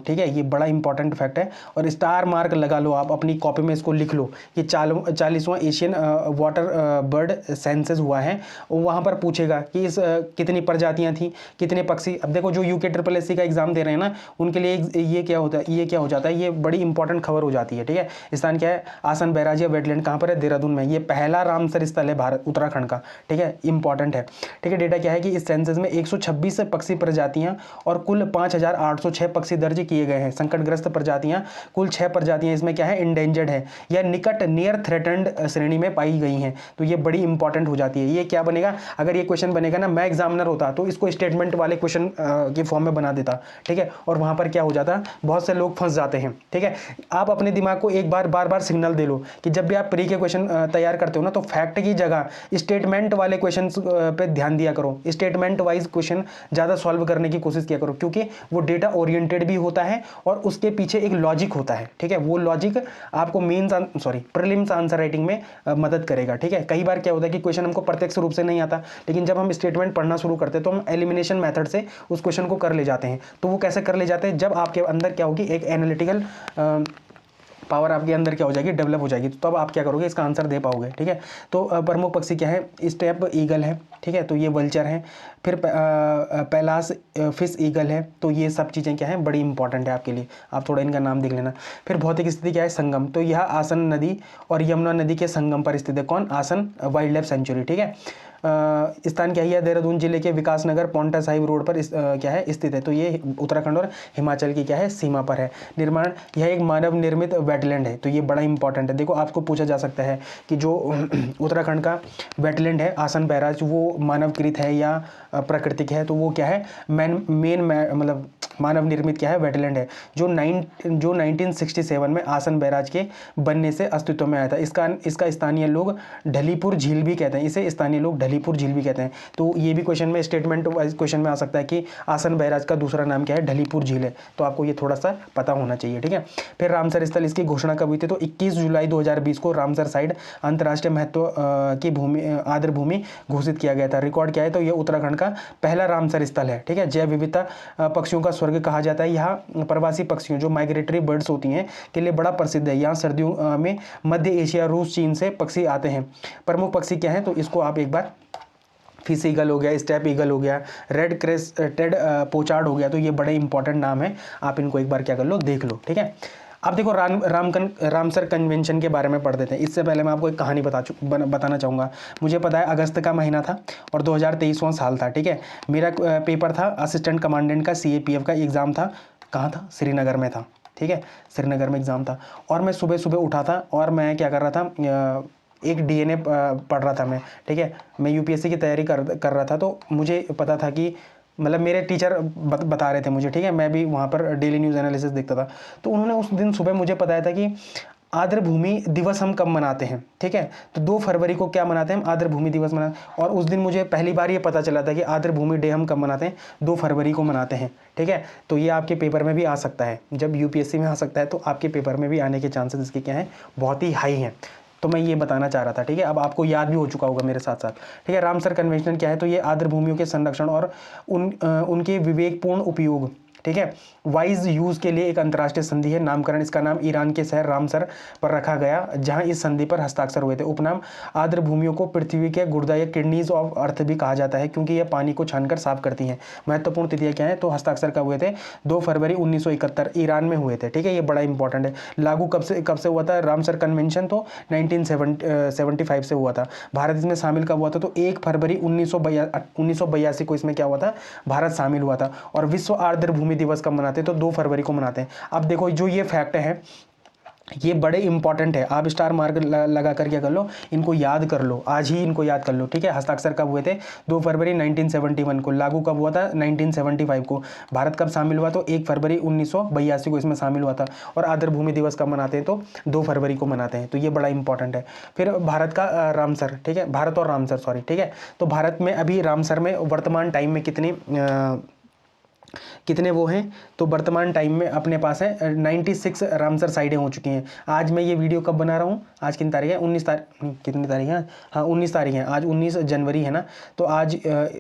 ठीक है, ये बड़ा इंपॉर्टेंट फैक्ट है। और स्टार मार्क लगा लो, आप अपनी कॉपी में इसको लिख लो कि 40वां एशियन वाटर बर्ड सेंसस हुआ है। वहाँ पर पूछेगा कि इस कितनी प्रजातियाँ थी, कितने पक्षी। अब देखो जो UKSSC का एग्जाम दे रहे हैं ना, उनके लिए ये क्या होता है, ये क्या हो जाता है, ये बड़ी इंपॉर्टेंट खबर हो जाती है, ठीक है। स्थान क्या है, आसन बैराज या वेटलैंड कहाँ पर है, देहरादून में। ये पहला रामसर स्थल है भारत उत्तराखंड का, ठीक है, इंपॉर्टेंट है, ठीक है। डेटा क्या है कि इस सेंसस में 126 पक्षी प्रजातियाँ और कुल 5 5,806 पक्षी दर्ज किए गए हैं। संकटग्रस्त प्रजातियां कुल 6 प्रजातियां इसमें क्या है, इंडेंजर्ड है या निकट नियर थ्रेटन्ड श्रेणी में पाई गई हैं। तो ये बड़ी इंपॉर्टेंट हो जाती है। ये क्या बनेगा, अगर ये क्वेश्चन बनेगा ना, मैं एग्जामिनर होता तो इसको स्टेटमेंट वाले क्वेश्चन के फॉर्म में बना देता, ठीक है। और वहां पर क्या हो जाता, बहुत से लोग फंस जाते हैं, ठीक है। आप अपने दिमाग को एक बार बार सिग्नल दे लो कि जब भी आप प्री के क्वेश्चन तैयार करते हो ना, तो फैक्ट की जगह स्टेटमेंट वाले क्वेश्चन पे ध्यान दिया करो। स्टेटमेंट वाइज क्वेश्चन ज़्यादा सॉल्व करने की कोशिश किया करो, क्योंकि वो डेटा ओरिएंटेड भी होता है और उसके पीछे एक लॉजिक होता है, ठीक है। वो लॉजिक आपको प्रीलिम्स आंसर राइटिंग में मदद करेगा, ठीक है। कई बार क्या होता है कि क्वेश्चन हमको प्रत्यक्ष रूप से नहीं आता, लेकिन जब हम स्टेटमेंट पढ़ना शुरू करते हैं तो हम एलिमिनेशन मेथड से उस क्वेश्चन को कर ले जाते हैं। तो वो कैसे कर ले जाते हैं, जब आपके अंदर क्या होगी, एक एनालिटिकल पावर आपके अंदर क्या हो जाएगी, डेवलप हो जाएगी। तो तब आप क्या करोगे, इसका आंसर दे पाओगे, ठीक है। तो प्रमुख पक्षी क्या है, स्टेप ईगल है, ठीक है। तो ये वल्चर है। फिर पैलास फिश ईगल है। तो ये सब चीज़ें क्या हैं, बड़ी इंपॉर्टेंट है आपके लिए, आप थोड़ा इनका नाम देख लेना। फिर भौतिक स्थिति क्या है, संगम। तो यह आसन नदी और यमुना नदी के संगम पर स्थित है। कौन, आसन वाइल्ड लाइफ सेंचुरी, ठीक है। स्थान क्या है, देहरादून जिले के विकासनगर पौंटा साहिब रोड पर क्या है, स्थित है। तो ये उत्तराखंड और हिमाचल की क्या है, सीमा पर है। निर्माण, यह एक मानव निर्मित वेटलैंड है। तो ये बड़ा इंपॉर्टेंट है। देखो आपको पूछा जा सकता है कि जो उत्तराखंड का वेटलैंड है आसन बैराज, वो मानवकृत है या प्राकृतिक है। तो वो क्या है, मतलब मानव निर्मित क्या है, वेटलैंड है, जो 1967 में आसन बैराज के बनने से अस्तित्व में आया था। इसका स्थानीय लोग ढलीपुर झील भी कहते हैं, इसे स्थानीय लोग ढलीपुर झील भी कहते हैं। तो ये भी क्वेश्चन में स्टेटमेंट वाइज क्वेश्चन में आ सकता है कि आसन बैराज का दूसरा नाम क्या है, ढलीपुर झील है। तो आपको ये थोड़ा सा पता होना चाहिए, ठीक है। फिर रामसर स्थल, इसकी घोषणा कब हुई थी, तो 21 जुलाई 2020 को रामसर साइट अंतर्राष्ट्रीय महत्व की भूमि आर्द्र भूमि घोषित किया गया था। रिकॉर्ड क्या है, तो ये उत्तराखंड का पहला रामसर स्थल है, ठीक है। जैव विविधता पक्षियों का स्वर्ग कहा जाता है। यहाँ प्रवासी पक्षियों जो माइग्रेटरी बर्ड्स होती हैं के लिए बड़ा प्रसिद्ध है। यहाँ सर्दियों में मध्य एशिया, रूस, चीन से पक्षी आते हैं। प्रमुख पक्षी क्या है, तो इसको आप एक बार, फिश ईगल हो गया, स्टेप ईगल हो गया, रेड क्रेस्टेड पोचार्ड हो गया। तो ये बड़े इंपॉर्टेंट नाम है, आप इनको एक बार क्या कर लो, देख लो, ठीक है। अब देखो रामसर कन्वेंशन के बारे में पढ़ देते हैं। इससे पहले मैं आपको एक कहानी बताना चाहूँगा। मुझे पता है अगस्त का महीना था और 2023वां साल था, ठीक है। मेरा पेपर था असिस्टेंट कमांडेंट का, CAPF का एग्ज़ाम था। कहाँ था, श्रीनगर में था, ठीक है। श्रीनगर में एग्ज़ाम था और मैं सुबह सुबह उठा था और मैं क्या कर रहा था, एक DNA पढ़ रहा था मैं, ठीक है। मैं UPSC की तैयारी कर रहा था। तो मुझे पता था कि मतलब मेरे टीचर बता रहे थे मुझे, ठीक है। मैं भी वहाँ पर डेली न्यूज़ एनालिसिस देखता था। तो उन्होंने उस दिन सुबह मुझे बताया था कि आर्द्र भूमि दिवस हम कब मनाते हैं, ठीक है। तो 2 फरवरी को क्या मनाते हैं हम, आर्द्र भूमि दिवस मनाते। और उस दिन मुझे पहली बार ये पता चला था कि आर्द्र भूमि डे हम कब मनाते हैं, 2 फरवरी को मनाते हैं, ठीक है। तो ये आपके पेपर में भी आ सकता है। जब UPSC में आ सकता है तो आपके पेपर में भी आने के चांसेस इसके क्या हैं, बहुत ही हाई हैं। तो मैं ये बताना चाह रहा था, ठीक है। अब आपको याद भी हो चुका होगा मेरे साथ साथ, ठीक है। रामसर कन्वेंशन क्या है, तो ये आर्द्र भूमियों के संरक्षण और उनके विवेकपूर्ण उपयोग, ठीक है, वाइज यूज़ के लिए एक अंतर्राष्ट्रीय संधि है। नामकरण, इसका नाम ईरान के शहर रामसर पर रखा गया, जहां इस संधि पर हस्ताक्षर हुए थे। उपनाम, आर्द्र भूमियों को पृथ्वी के गुर्दा या किडनीज ऑफ अर्थ भी कहा जाता है, क्योंकि यह पानी को छानकर साफ करती हैं। महत्वपूर्ण तिथियां क्या है, तो हस्ताक्षर कब हुए थे, 2 फरवरी 1971 ईरान में हुए थे, ठीक है। ये बड़ा इंपॉर्टेंट है। लागू कब से हुआ था रामसर कन्वेंशन, तो 1975 से हुआ था। भारत इसमें शामिल कब हुआ था, तो 1 फरवरी 1982 को इसमें क्या हुआ था, भारत शामिल हुआ था। और विश्व आर्द्र भूमि दिवस कब मनाते हैं, तो 2 फरवरी को मनाते हैं। अब देखो जो ये फैक्ट है ये बड़े इंपॉर्टेंट है, आप स्टार मार्क लगा कर क्या कर लो, इनको याद कर लो, आज ही इनको याद कर लो, ठीक है। हस्ताक्षर कब हुए थे, 2 फरवरी 1971 को। लागू कब हुआ था, 1975 को। भारत कब शामिल हुआ, तो 1 फरवरी 1982 को इसमें शामिल हुआ था। और आर्द्र भूमि दिवस कब मनाते हैं, तो 2 फरवरी को मनाते हैं। तो ये बड़ा इंपॉर्टेंट है। फिर भारत का रामसर, ठीक है, भारत और रामसर सॉरी, ठीक है। तो भारत में अभी रामसर में वर्तमान टाइम में कितने वो हैं, तो वर्तमान टाइम में अपने पास है 96 रामसर साइटें हो चुकी हैं। आज मैं ये वीडियो कब बना रहा हूँ, आज कितनी तारीख है, 19 तारीख, कितनी तारीख है, हाँ 19 तारीख है, आज 19 जनवरी है ना। तो आज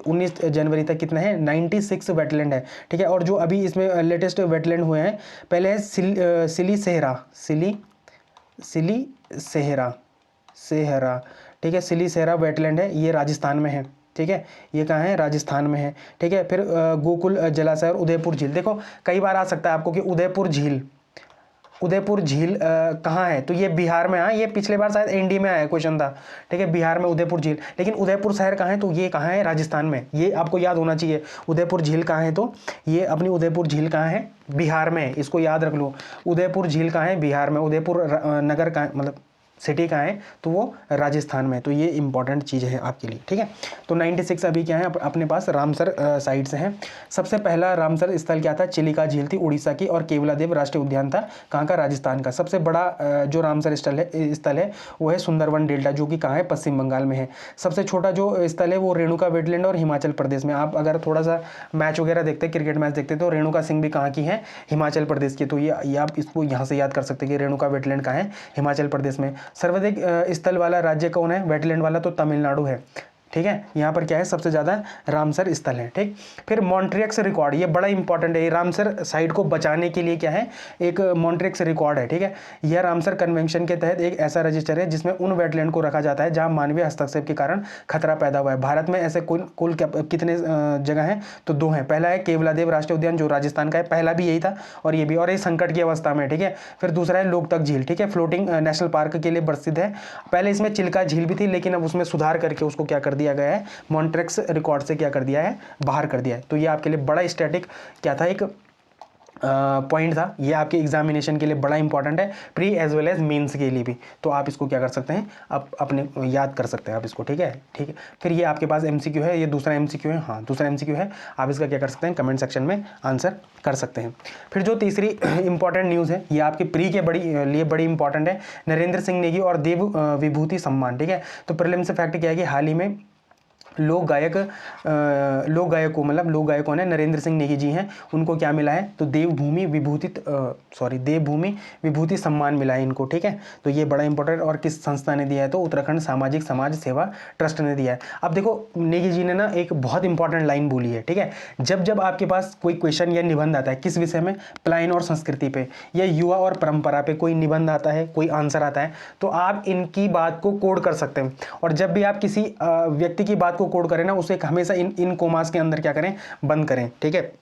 19 जनवरी तक कितना है, 96 वेटलैंड है, ठीक है। और जो अभी इसमें लेटेस्ट वेटलैंड हुए हैं, पहले है सिली सेहरा, ठीक है। सिली सेहरा वेटलैंड है, ये राजस्थान में है, ठीक है। ये कहाँ है, राजस्थान में है, ठीक है। फिर गोकुल जलाशय और उदयपुर झील। देखो कई बार आ सकता है आपको कि उदयपुर झील कहाँ है, तो ये बिहार में। हाँ, ये पिछले बार शायद एनडी में आया क्वेश्चन था, ठीक है, बिहार में उदयपुर झील। लेकिन उदयपुर शहर कहाँ है, तो ये कहाँ है, राजस्थान में। ये आपको याद होना चाहिए। उदयपुर झील कहाँ है, तो ये अपनी उदयपुर झील कहाँ है, बिहार में। इसको याद रख लो, उदयपुर झील कहाँ है, बिहार में। उदयपुर नगर कहाँ, मतलब सिटी कहाँ है, तो वो राजस्थान में। तो ये इंपॉर्टेंट चीज़ है आपके लिए, ठीक है। तो 96 अभी क्या है अपने पास, रामसर साइट से हैं। सबसे पहला रामसर स्थल क्या था, चिलिका झील थी उड़ीसा की, और केवलादेव राष्ट्रीय उद्यान था कहाँ का, राजस्थान का। सबसे बड़ा जो रामसर स्थल है वो है सुंदरवन डेल्टा, जो कि कहाँ है, पश्चिम बंगाल में है। सबसे छोटा जो स्थल है वो रेणुका वेटलैंड और हिमाचल प्रदेश में। आप अगर थोड़ा सा मैच वगैरह देखते हैं, क्रिकेट मैच देखते हैं, तो रेणुका सिंह भी कहाँ की है, हिमाचल प्रदेश की। तो ये आप इसको यहाँ से याद कर सकते हैं कि रेणुका वेटलैंड कहाँ है, हिमाचल प्रदेश में। सर्वाधिक स्थल वाला राज्य कौन है, वेटलैंड वाला, तो तमिलनाडु है, ठीक है। यहाँ पर क्या है, सबसे ज़्यादा रामसर स्थल है, ठीक। फिर मॉन्ट्रियक्स रिकॉर्ड, ये बड़ा इंपॉर्टेंट है। रामसर साइट को बचाने के लिए क्या है, एक मॉन्ट्रियक्स रिकॉर्ड है, ठीक है। यह रामसर कन्वेंशन के तहत एक ऐसा रजिस्टर है जिसमें उन वेटलैंड को रखा जाता है जहाँ मानवीय हस्तक्षेप के कारण खतरा पैदा हुआ है। भारत में ऐसे कुल कितने जगह हैं, तो 2 हैं। पहला है केवलादेव राष्ट्रीय उद्यान, जो राजस्थान का है, पहला भी यही था, और ये भी, और ये संकट की अवस्था में, ठीक है। फिर दूसरा है लोकतक झील, ठीक है, फ्लोटिंग नेशनल पार्क के लिए प्रसिद्ध है। पहले इसमें चिल्का झील भी थी, लेकिन अब उसमें सुधार करके उसको क्या कर दिया गया है, मॉन्ट्रियक्स रिकॉर्ड से क्या कर दिया है, बाहर कर दिया है। तो ये आपके लिए बड़ा स्टैटिक क्या था, एक पॉइंट था। ये आपके एग्जामिनेशन के लिए बड़ा इंपॉर्टेंट है, pre as well as mains के लिए भी। तो आप इसको क्या कर सकते हैं, आप अपने याद कर सकते हैं आप इसको, ठीक है, ठीक है। फिर ये आपके पास एमसीक्यू है, ये दूसरा एमसीक्यू है, हाँ दूसरा एमसीक्यू है। आप इसका क्या कर सकते हैं, कमेंट सेक्शन में आंसर कर सकते हैं। फिर जो तीसरी इंपॉर्टेंट न्यूज़ है, ये आपके प्री के लिए बड़ी इंपॉर्टेंट है। नरेंद्र सिंह नेगी और देव विभूति सम्मान, ठीक है। तो प्रीलिम्स से फैक्ट क्या है कि हाल ही में लोक गायकों ने नरेंद्र सिंह नेगी जी हैं, उनको क्या मिला है, तो देवभूमि विभूति सम्मान मिला है इनको, ठीक है। तो ये बड़ा इंपॉर्टेंट, और किस संस्था ने दिया है, तो उत्तराखंड सामाजिक समाज सेवा ट्रस्ट ने दिया है। अब देखो नेगी जी ने ना एक बहुत इंपॉर्टेंट लाइन बोली है, ठीक है। जब आपके पास कोई क्वेश्चन या निबंध आता है, किस विषय में, पलायन और संस्कृति पे, या युवा और परंपरा पे कोई निबंध आता है, कोई आंसर आता है, तो आप इनकी बात को कोड कर सकते हैं। और जब भी आप किसी व्यक्ति की बात को कोड करें ना, उसे हमेशा इन कोमास के अंदर क्या करें, बंद करें, ठीक है।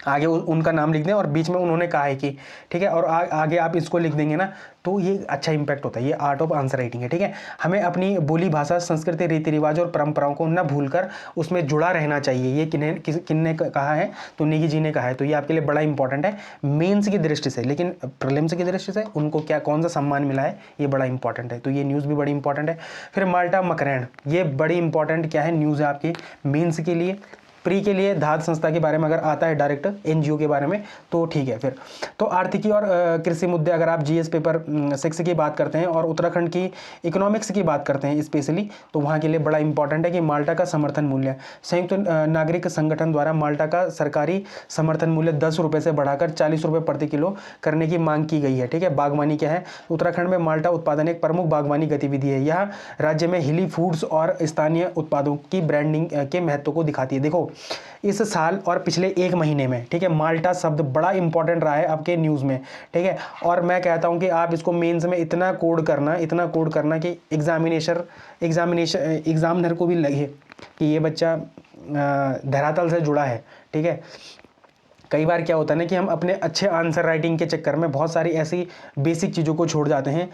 आगे उनका नाम लिख दें और बीच में उन्होंने कहा है कि, ठीक है, और आगे आप इसको लिख देंगे ना, तो ये अच्छा इंपैक्ट होता है। ये आर्ट ऑफ आंसर राइटिंग है, ठीक है। हमें अपनी बोली भाषा, संस्कृति, रीति रिवाज और परंपराओं को न भूलकर उसमें जुड़ा रहना चाहिए। ये किन्ने कहा है, तो नेगी जी ने कहा है। तो ये आपके लिए बड़ा इंपॉर्टेंट है मेंस की दृष्टि से, लेकिन प्रीलिम्स की दृष्टि से उनको क्या, कौन सा सम्मान मिला है, ये बड़ा इंपॉर्टेंट है। तो ये न्यूज़ भी बड़ी इंपॉर्टेंट है। फिर माल्टा मकरैंड, ये बड़ी इंपॉर्टेंट क्या है, न्यूज़ है आपकी मेंस के लिए। प्री के लिए धात संस्था के बारे में अगर आता है डायरेक्ट एनजीओ के बारे में, तो ठीक है। फिर तो आर्थिकी और कृषि मुद्दे, अगर आप जीएस पेपर 6 की बात करते हैं और उत्तराखंड की इकोनॉमिक्स की बात करते हैं स्पेशली, तो वहाँ के लिए बड़ा इंपॉर्टेंट है कि माल्टा का समर्थन मूल्य, संयुक्त नागरिक संगठन द्वारा माल्टा का सरकारी समर्थन मूल्य 10 रुपये से बढ़ाकर 40 रुपये प्रति किलो करने की मांग की गई है, ठीक है। बागवानी क्या है, उत्तराखंड में माल्टा उत्पादन एक प्रमुख बागवानी गतिविधि है। यह राज्य में हिली फूड्स और स्थानीय उत्पादों की ब्रांडिंग के महत्व को दिखाती है। देखो इस साल और पिछले 1 महीने में, ठीक है, माल्टा शब्द बड़ा इंपॉर्टेंट रहा है आपके न्यूज़ में, ठीक है। और मैं कहता हूं कि आप इसको मेंस में इतना कोड करना कि एग्जामिनर को भी लगे कि ये बच्चा धरातल से जुड़ा है, ठीक है। कई बार क्या होता है ना कि हम अपने अच्छे आंसर राइटिंग के चक्कर में बहुत सारी ऐसी बेसिक चीज़ों को छोड़ जाते हैं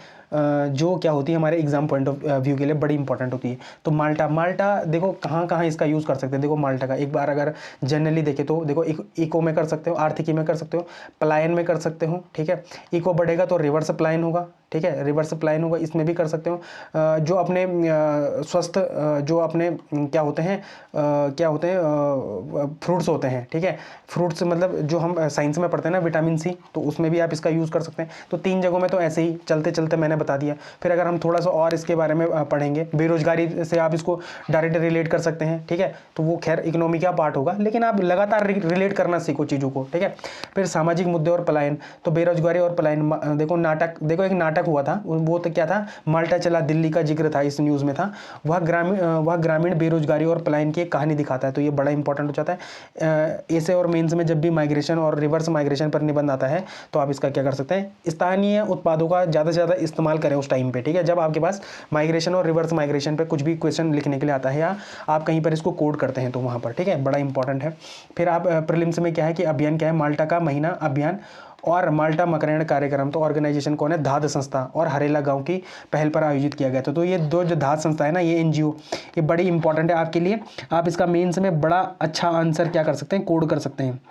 जो क्या होती है हमारे एग्जाम पॉइंट ऑफ व्यू के लिए बड़ी इंपॉर्टेंट होती है। तो माल्टा देखो कहाँ कहाँ इसका यूज़ कर सकते हैं। देखो माल्टा का एक बार अगर जनरली देखें तो देखो इको में कर सकते हो, आर्थिकी में कर सकते हो, पलायन में कर सकते हो, ठीक है। इको बढ़ेगा तो रिवर्स पलायन होगा, ठीक है, रिवर्स पलायन होगा, इसमें भी कर सकते हो। जो अपने स्वस्थ जो अपने क्या होते हैं फ्रूट्स होते हैं, ठीक है। फ्रूट्स मतलब जो हम साइंस में पढ़ते हैं ना, विटामिन सी, तो उसमें भी आप इसका यूज़ कर सकते हैं। तो 3 जगहों में तो ऐसे ही चलते चलते मैंने बता दिया। फिर अगर हम थोड़ा सा और इसके बारे में पढ़ेंगे, बेरोजगारी से आप इसको डायरेक्ट रिलेट कर सकते हैं, ठीक है। तो वो खैर इकोनॉमी का पार्ट होगा, लेकिन आप लगातार रिलेट करना सीखो चीज़ों को, ठीक है। फिर सामाजिक मुद्दे और पलायन, तो बेरोजगारी और पलायन, देखो एक नाटक हुआ था, वो तो क्या था, माल्टा चला दिल्ली का जिक्र था, इस न्यूज़ में था। वह ग्रामीण बेरोजगारी और पलायन की एक कहानी दिखाता है। तो ये बड़ा इंपॉर्टेंट हो जाता है। ऐसे और मेंस में जब भी माइग्रेशन और रिवर्स माइग्रेशन पर निबंध आता है, तो आप इसका क्या कर सकते हैं, स्थानीय उत्पादों का ज़्यादा से ज़्यादा इस्तेमाल करें उस टाइम पे, ठीक है, जब आपके पास माइग्रेशन और रिवर्स माइग्रेशन पे कुछ भी क्वेश्चन लिखने के लिए आता है या आप कहीं पर इसको कोड करते हैं, तो वहाँ पर, ठीक है, बड़ा इंपॉर्टेंट है। फिर आप प्रीलिम्स में क्या है कि अभियान क्या है, माल्टा का महीना अभियान और माल्टा मकरैंड कार्यक्रम, तो ऑर्गेनाइजेशन कौन है, धाद संस्था, और हरेला गांव की पहल पर आयोजित किया गया था। तो ये दो जो धाद संस्था है ना, ये एनजीओ, ये बड़ी इंपॉर्टेंट है आपके लिए। आप इसका मेंस में बड़ा अच्छा आंसर क्या कर सकते हैं, कोड कर सकते हैं।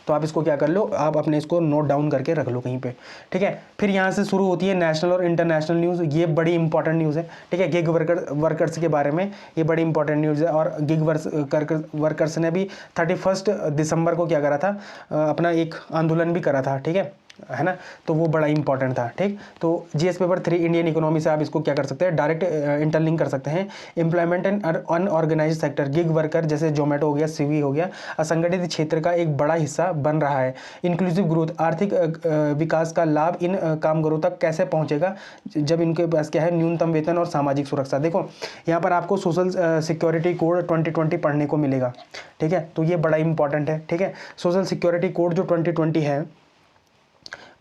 तो आप इसको क्या कर लो, आप अपने इसको नोट डाउन करके रख लो कहीं पे, ठीक है। फिर यहाँ से शुरू होती है नेशनल और इंटरनेशनल न्यूज़। ये बड़ी इंपॉर्टेंट न्यूज़ है, ठीक है। गिग वर्कर्स के बारे में ये बड़ी इंपॉर्टेंट न्यूज़ है। और गिग वर्कर्स ने भी 31 दिसंबर को क्या करा था, अपना एक आंदोलन भी करा था, ठीक है ना। तो वो बड़ा इंपॉर्टेंट था, ठीक। तो जीएस पेपर 3 इंडियन इकोनॉमी से आप इसको क्या कर सकते हैं, डायरेक्ट इंटरलिंक कर सकते हैं। Employment and unorganised sector, gig worker जैसे जोमेटो हो गया, स्विगी हो गया, असंगठित क्षेत्र का एक बड़ा हिस्सा बन रहा है। इंक्लूसिव ग्रोथ, आर्थिक विकास का लाभ इन कामगारों तक कैसे पहुंचेगा, जब इनके पास क्या है, न्यूनतम वेतन और सामाजिक सुरक्षा। देखो यहाँ पर आपको सोशल सिक्योरिटी कोड 2020 पढ़ने को मिलेगा, ठीक है। तो ये बड़ा इंपॉर्टेंट है, ठीक है। सोशल सिक्योरिटी कोड जो 2020 है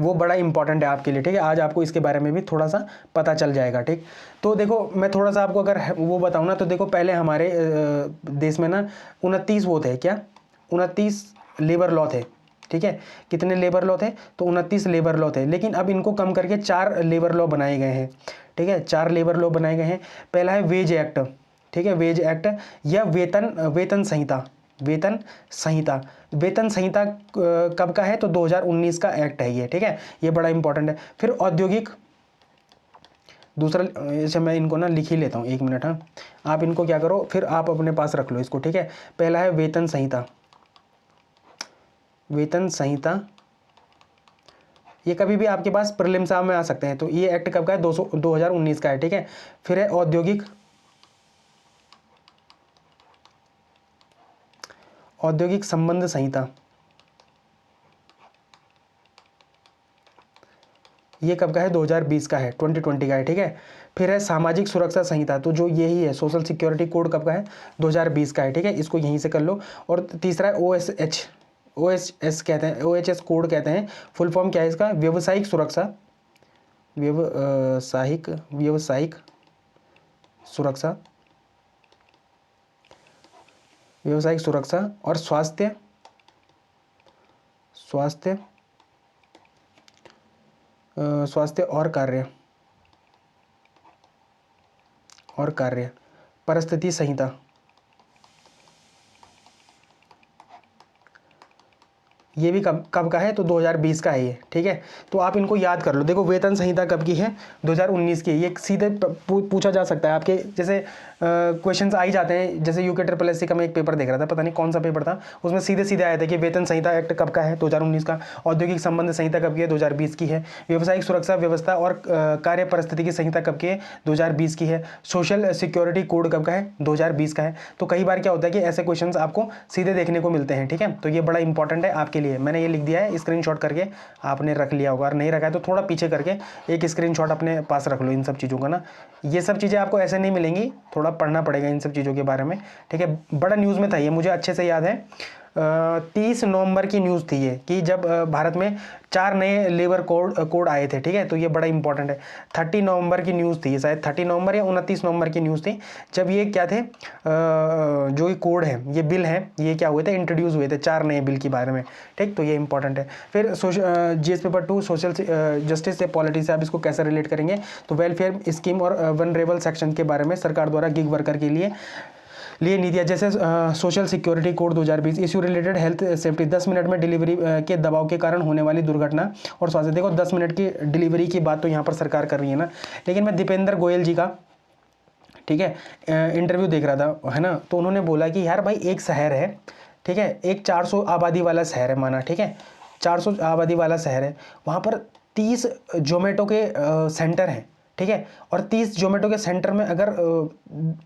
वो बड़ा इंपॉर्टेंट है आपके लिए, ठीक है। आज आपको इसके बारे में भी थोड़ा सा पता चल जाएगा, ठीक। तो देखो मैं थोड़ा सा आपको अगर वो बताऊँ ना, तो देखो पहले हमारे देश में ना 29 वो थे, क्या 29 लेबर लॉ थे, ठीक है। कितने लेबर लॉ थे, तो 29 लेबर लॉ थे। लेकिन अब इनको कम करके 4 लेबर लॉ बनाए गए हैं, ठीक है। 4 लेबर लॉ बनाए गए हैं। पहला है वेज एक्ट, ठीक है, वेज एक्ट, या वेतन संहिता। वेतन संहिता, वेतन संहिता कब का है, तो 2019 का एक्ट है ये, ठीक है। ये बड़ा इंपॉर्टेंट है। फिर औद्योगिक, दूसरा, ऐसे मैं इनको ना लिख ही लेता हूँ, 1 मिनट, हाँ। आप इनको क्या करो, फिर आप अपने पास रख लो इसको, ठीक है। पहला है वेतन संहिता, वेतन संहिता, ये कभी भी आपके पास प्रीलिम्स में आ सकते हैं। तो ये एक्ट कब का है, 2019 का है, ठीक है। फिर है औद्योगिक संबंध संहिता, ये कब का है, 2020 का है, 2020 का है, ठीक है। फिर है सामाजिक सुरक्षा संहिता, तो जो यही है सोशल सिक्योरिटी कोड कब का है, 2020 का है, ठीक है। इसको यहीं से कर लो। और तीसरा है OHS कहते हैं, OHS कोड कहते हैं। फुल फॉर्म क्या है इसका, व्यावसायिक सुरक्षा, व्यावसायिक सुरक्षा और स्वास्थ्य और कार्य परिस्थिति संहिता, ये भी कब का है, तो 2020 का है ये, ठीक है। तो आप इनको याद कर लो। देखो वेतन संहिता कब की है, 2019 की। ये सीधे पूछा जा सकता है आपके, जैसे क्वेश्चंस आ ही जाते हैं। जैसे यूके SSC का मैं एक पेपर देख रहा था, पता नहीं कौन सा पेपर था, उसमें सीधे सीधे आया था कि वेतन संहिता एक्ट कब का है, 2019 का। औद्योगिक संबंध संहिता कब की है, 2020 की है। व्यावसायिक सुरक्षा व्यवस्था और कार्य परिस्थिति की संहिता कब की है, 2020 की है। सोशल सिक्योरिटी कोड कब का है, 2020 का है। तो कई बार क्या होता है कि ऐसे क्वेश्चन आपको सीधे देखने को मिलते हैं, ठीक है। तो ये बड़ा इंपॉर्टेंट है आपके लिए। मैंने ये लिख दिया है, स्क्रीनशॉट करके आपने रख लिया होगा, और नहीं रखा है तो थोड़ा पीछे करके एक स्क्रीनशॉट अपने पास रख लो इन सब चीज़ों का ना। ये सब चीज़ें आपको ऐसे नहीं मिलेंगी, थोड़ा पढ़ना पड़ेगा इन सब चीज़ों के बारे में, ठीक है। बड़ा न्यूज़ में था ये, मुझे अच्छे से याद है। 30 नवंबर की न्यूज़ थी ये, कि जब भारत में 4 नए लेबर कोड आए थे, ठीक है। तो ये बड़ा इंपॉर्टेंट है। 30 नवंबर की न्यूज़ थी, शायद 30 नवंबर या 29 नवंबर की न्यूज़ थी, जब ये क्या थे, जो ये कोड है, ये बिल है, ये क्या हुए थे, इंट्रोड्यूस हुए थे 4 नए बिल के बारे में, ठीक। तो ये इंपॉर्टेंट है। फिर जीएस पेपर 2 सोशल जस्टिस से पॉलिटी से आप इसको कैसे रिलेट करेंगे, तो वेलफेयर स्कीम और वनरेबल सेक्शन के बारे में सरकार द्वारा गिग वर्कर के लिए नीतियाँ, जैसे social security code 2020, issue related health safety, 10 minute में डिलीवरी के दबाव के कारण होने वाली दुर्घटना और स्वास्थ्य। देखो 10 मिनट की डिलीवरी की बात तो यहाँ पर सरकार कर रही है ना, लेकिन मैं दीपेंद्र गोयल जी का, ठीक है, इंटरव्यू देख रहा था, है ना। तो उन्होंने बोला कि यार भाई एक शहर है, ठीक है, एक 400 आबादी वाला शहर है माना, ठीक है, 400 आबादी वाला शहर है, वहाँ पर 30 जोमेटो के सेंटर हैं, ठीक है। और 30 जोमेटो के सेंटर में अगर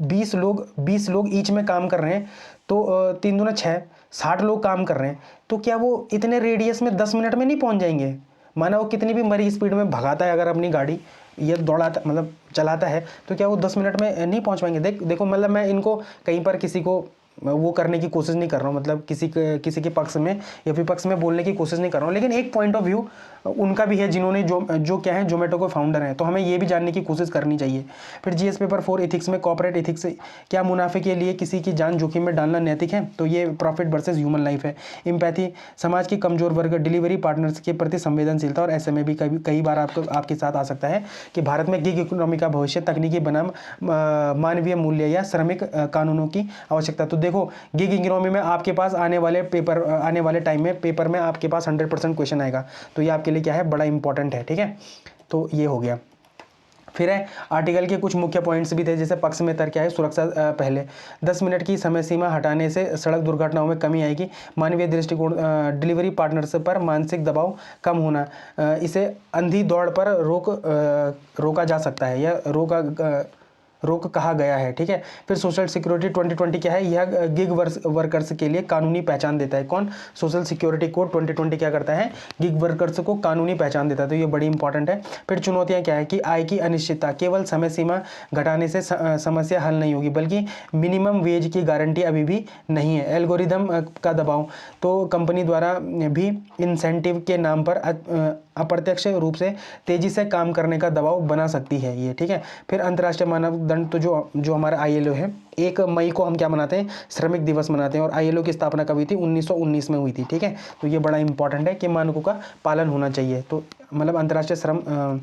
20 लोग ईच में काम कर रहे हैं, तो 3 दूना 6, 60 लोग काम कर रहे हैं। तो क्या वो इतने रेडियस में 10 मिनट में नहीं पहुंच जाएंगे? माना वो कितनी भी मरी स्पीड में भगाता है अगर अपनी गाड़ी, ये दौड़ाता मतलब चलाता है, तो क्या वो 10 मिनट में नहीं पहुंच पाएंगे? देखो मतलब मैं इनको कहीं पर किसी को वो करने की कोशिश नहीं कर रहा हूँ, मतलब किसी के पक्ष में या विपक्ष में बोलने की कोशिश नहीं कर रहा हूँ, लेकिन एक पॉइंट ऑफ व्यू उनका भी है, जिन्होंने जो क्या है जोमेटो को फाउंडर हैं। तो हमें ये भी जानने की कोशिश करनी चाहिए। फिर जीएस पेपर 4 एथिक्स में कॉर्पोरेट एथिक्स, क्या मुनाफे के लिए किसी की जान जोखिम में डालना नैतिक है? तो ये प्रॉफिट वर्सेस ह्यूमन लाइफ है। एम्पैथी, समाज की कमजोर वर्ग, डिलीवरी पार्टनर्स के प्रति संवेदनशीलता, और ऐसे में भी कई बार आपके साथ आ सकता है कि भारत में गिग इकोनॉमी का भविष्य तकनीकी बनाम मानवीय मूल्य या श्रमिक कानूनों की आवश्यकता। तो देखो गिग इकोनॉमी में आपके पास आने वाले टाइम में पेपर में आपके पास 100% क्वेश्चन आएगा। तो ये आपके लिए क्या है, बड़ा इंपॉर्टेंट है। ठीक है, तो ये हो गया। फिर है आर्टिकल के कुछ मुख्य पॉइंट्स भी थे, जैसे पक्ष में तर्क क्या है, सुरक्षा पहले 10 मिनट की समय सीमा हटाने से सड़क दुर्घटनाओं में कमी आएगी। मानवीय दृष्टिकोण, डिलीवरी पार्टनर्स पर मानसिक दबाव कम होना, इसे अंधी दौड़ पर रोका जा सकता है या रोक कहा गया है। ठीक है, फिर सोशल सिक्योरिटी 2020 क्या है, यह गिग वर्कर्स के लिए कानूनी पहचान देता है। कौन? सोशल सिक्योरिटी कोड 2020 क्या करता है, गिग वर्कर्स को कानूनी पहचान देता है। तो ये बड़ी इंपॉर्टेंट है। फिर चुनौतियां क्या है कि आय की अनिश्चितता, केवल समय सीमा घटाने से समस्या हल नहीं होगी, बल्कि मिनिमम वेज की गारंटी अभी भी नहीं है। एल्गोरिदम का दबाव, तो कंपनी द्वारा भी इंसेंटिव के नाम पर अप्रत्यक्ष रूप से तेजी से काम करने का दबाव बना सकती है ये। ठीक है, फिर अंतर्राष्ट्रीय मानदंड, तो जो हमारा आईएलओ है, 1 मई को हम क्या मनाते हैं, श्रमिक दिवस मनाते हैं। और आईएलओ की स्थापना कब हुई थी? 1919 में हुई थी। ठीक है, तो ये बड़ा इंपॉर्टेंट है कि मानकों का पालन होना चाहिए। तो मतलब अंतर्राष्ट्रीय श्रम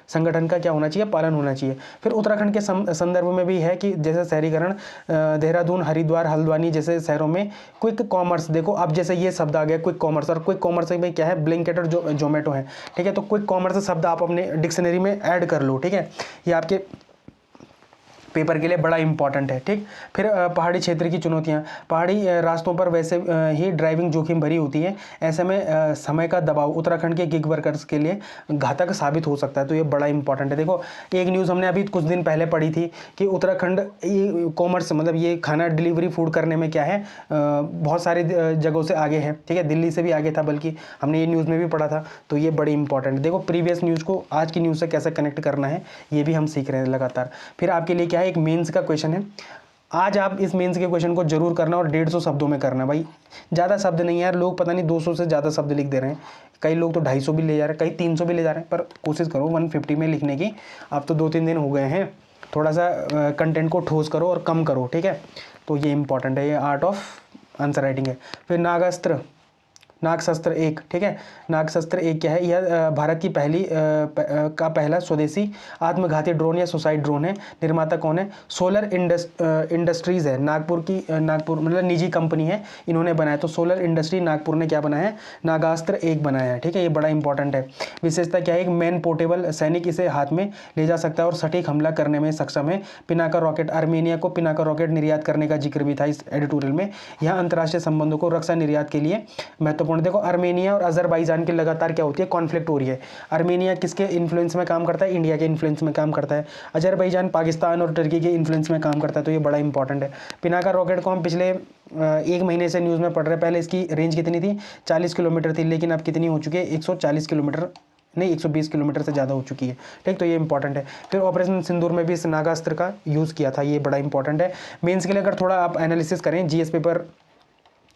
संगठन का क्या होना चाहिए, पालन होना चाहिए। फिर उत्तराखंड के संदर्भ में भी है कि जैसे शहरीकरण, देहरादून, हरिद्वार, हल्द्वानी जैसे शहरों में क्विक कॉमर्स, देखो अब जैसे ये शब्द आ गया क्विक कॉमर्स, और क्विक कॉमर्स में क्या है, ब्लिंकिट और जोमेटो है। ठीक है, तो क्विक कॉमर्स शब्द आप अपने डिक्शनरी में ऐड कर लो। ठीक है, ये आपके पेपर के लिए बड़ा इंपॉर्टेंट है। ठीक, फिर पहाड़ी क्षेत्र की चुनौतियां, पहाड़ी रास्तों पर वैसे ही ड्राइविंग जोखिम भरी होती है। ऐसे में समय का दबाव उत्तराखंड के गिग वर्कर्स के लिए घातक साबित हो सकता है। तो ये बड़ा इंपॉर्टेंट है। देखो एक न्यूज़ हमने अभी कुछ दिन पहले पढ़ी थी कि उत्तराखंड ई कॉमर्स, मतलब ये खाना डिलीवरी फूड करने में क्या है, बहुत सारी जगहों से आगे है। ठीक है, दिल्ली से भी आगे था, बल्कि हमने ये न्यूज़ में भी पढ़ा था। तो ये बड़ी इंपॉर्टेंट है। देखो प्रीवियस न्यूज़ को आज की न्यूज़ से कैसे कनेक्ट करना है, ये भी हम सीख रहे हैं लगातार। फिर आपके लिए क्या है, एक मेंस का क्वेश्चन है। आज आप इस मेंस के क्वेश्चन को जरूर करना और 150 शब्दों में करना। भाई ज़्यादा शब्द नहीं यार, लोग पता नहीं 200 से ज़्यादा शब्द लिख दे रहे हैं। कई लोग तो 250 भी ले जा रहे हैं, कई 300 भी ले जा रहे हैं, पर कोशिश करो 150 में लिखने की। अब तो 2-3 दिन हो गए हैं, थोड़ा सा कंटेंट को ठोस करो और कम करो। ठीक है, तो ये इंपॉर्टेंट है, ये आर्ट ऑफ आंसर राइटिंग है। फिर नागशस्त्र 1। ठीक है, नागशस्त्र 1 क्या है, यह भारत की पहला स्वदेशी आत्मघाती ड्रोन या सुसाइड ड्रोन है। निर्माता कौन है? सोलर इंडस्ट्रीज है, नागपुर मतलब निजी कंपनी है, इन्होंने बनाया। तो सोलर इंडस्ट्री नागपुर ने क्या बनाया है, नागास्त्र 1 बनाया है। ठीक है, ये बड़ा इंपॉर्टेंट है। विशेषता क्या है, एक मैन पोर्टेबल सैनिक इसे हाथ में ले जा सकता है और सटीक हमला करने में सक्षम है। पिनाका रॉकेट, आर्मेनिया को पिनाका रॉकेट निर्यात करने का जिक्र भी था इस एडिटोरियल में। यह अंतर्राष्ट्रीय संबंधों को रक्षा निर्यात के लिए महत्वपूर्ण। देखो आर्मेनिया और अजरबैजान की लगातार क्या होती है, कॉन्फ्लिक्ट हो रही है। आर्मेनिया किसके इन्फ्लुएंस में काम करता है, इंडिया के इन्फ्लुएंस में काम करता है। अजरबैजान पाकिस्तान और तुर्की के इन्फ्लुएंस में काम करता है। तो ये बड़ा इंपॉर्टेंट है। पिनाका रॉकेट को हम पिछले 1 महीने से न्यूज़ में पढ़ रहे हैं। पहले इसकी रेंज कितनी थी, 40 किलोमीटर थी, लेकिन अब कितनी हो चुकी है, 140 किलोमीटर नहीं, 120 किलोमीटर से ज़्यादा हो चुकी है। ठीक, तो ये इंपॉर्टेंट है। फिर ऑपरेशन सिंदूर में भी इस नागास्त्र का यूज़ किया था, ये बड़ा इंपॉर्टेंट है। मेंस के लिए अगर थोड़ा आप एनालिसिस करें, जीएस पेपर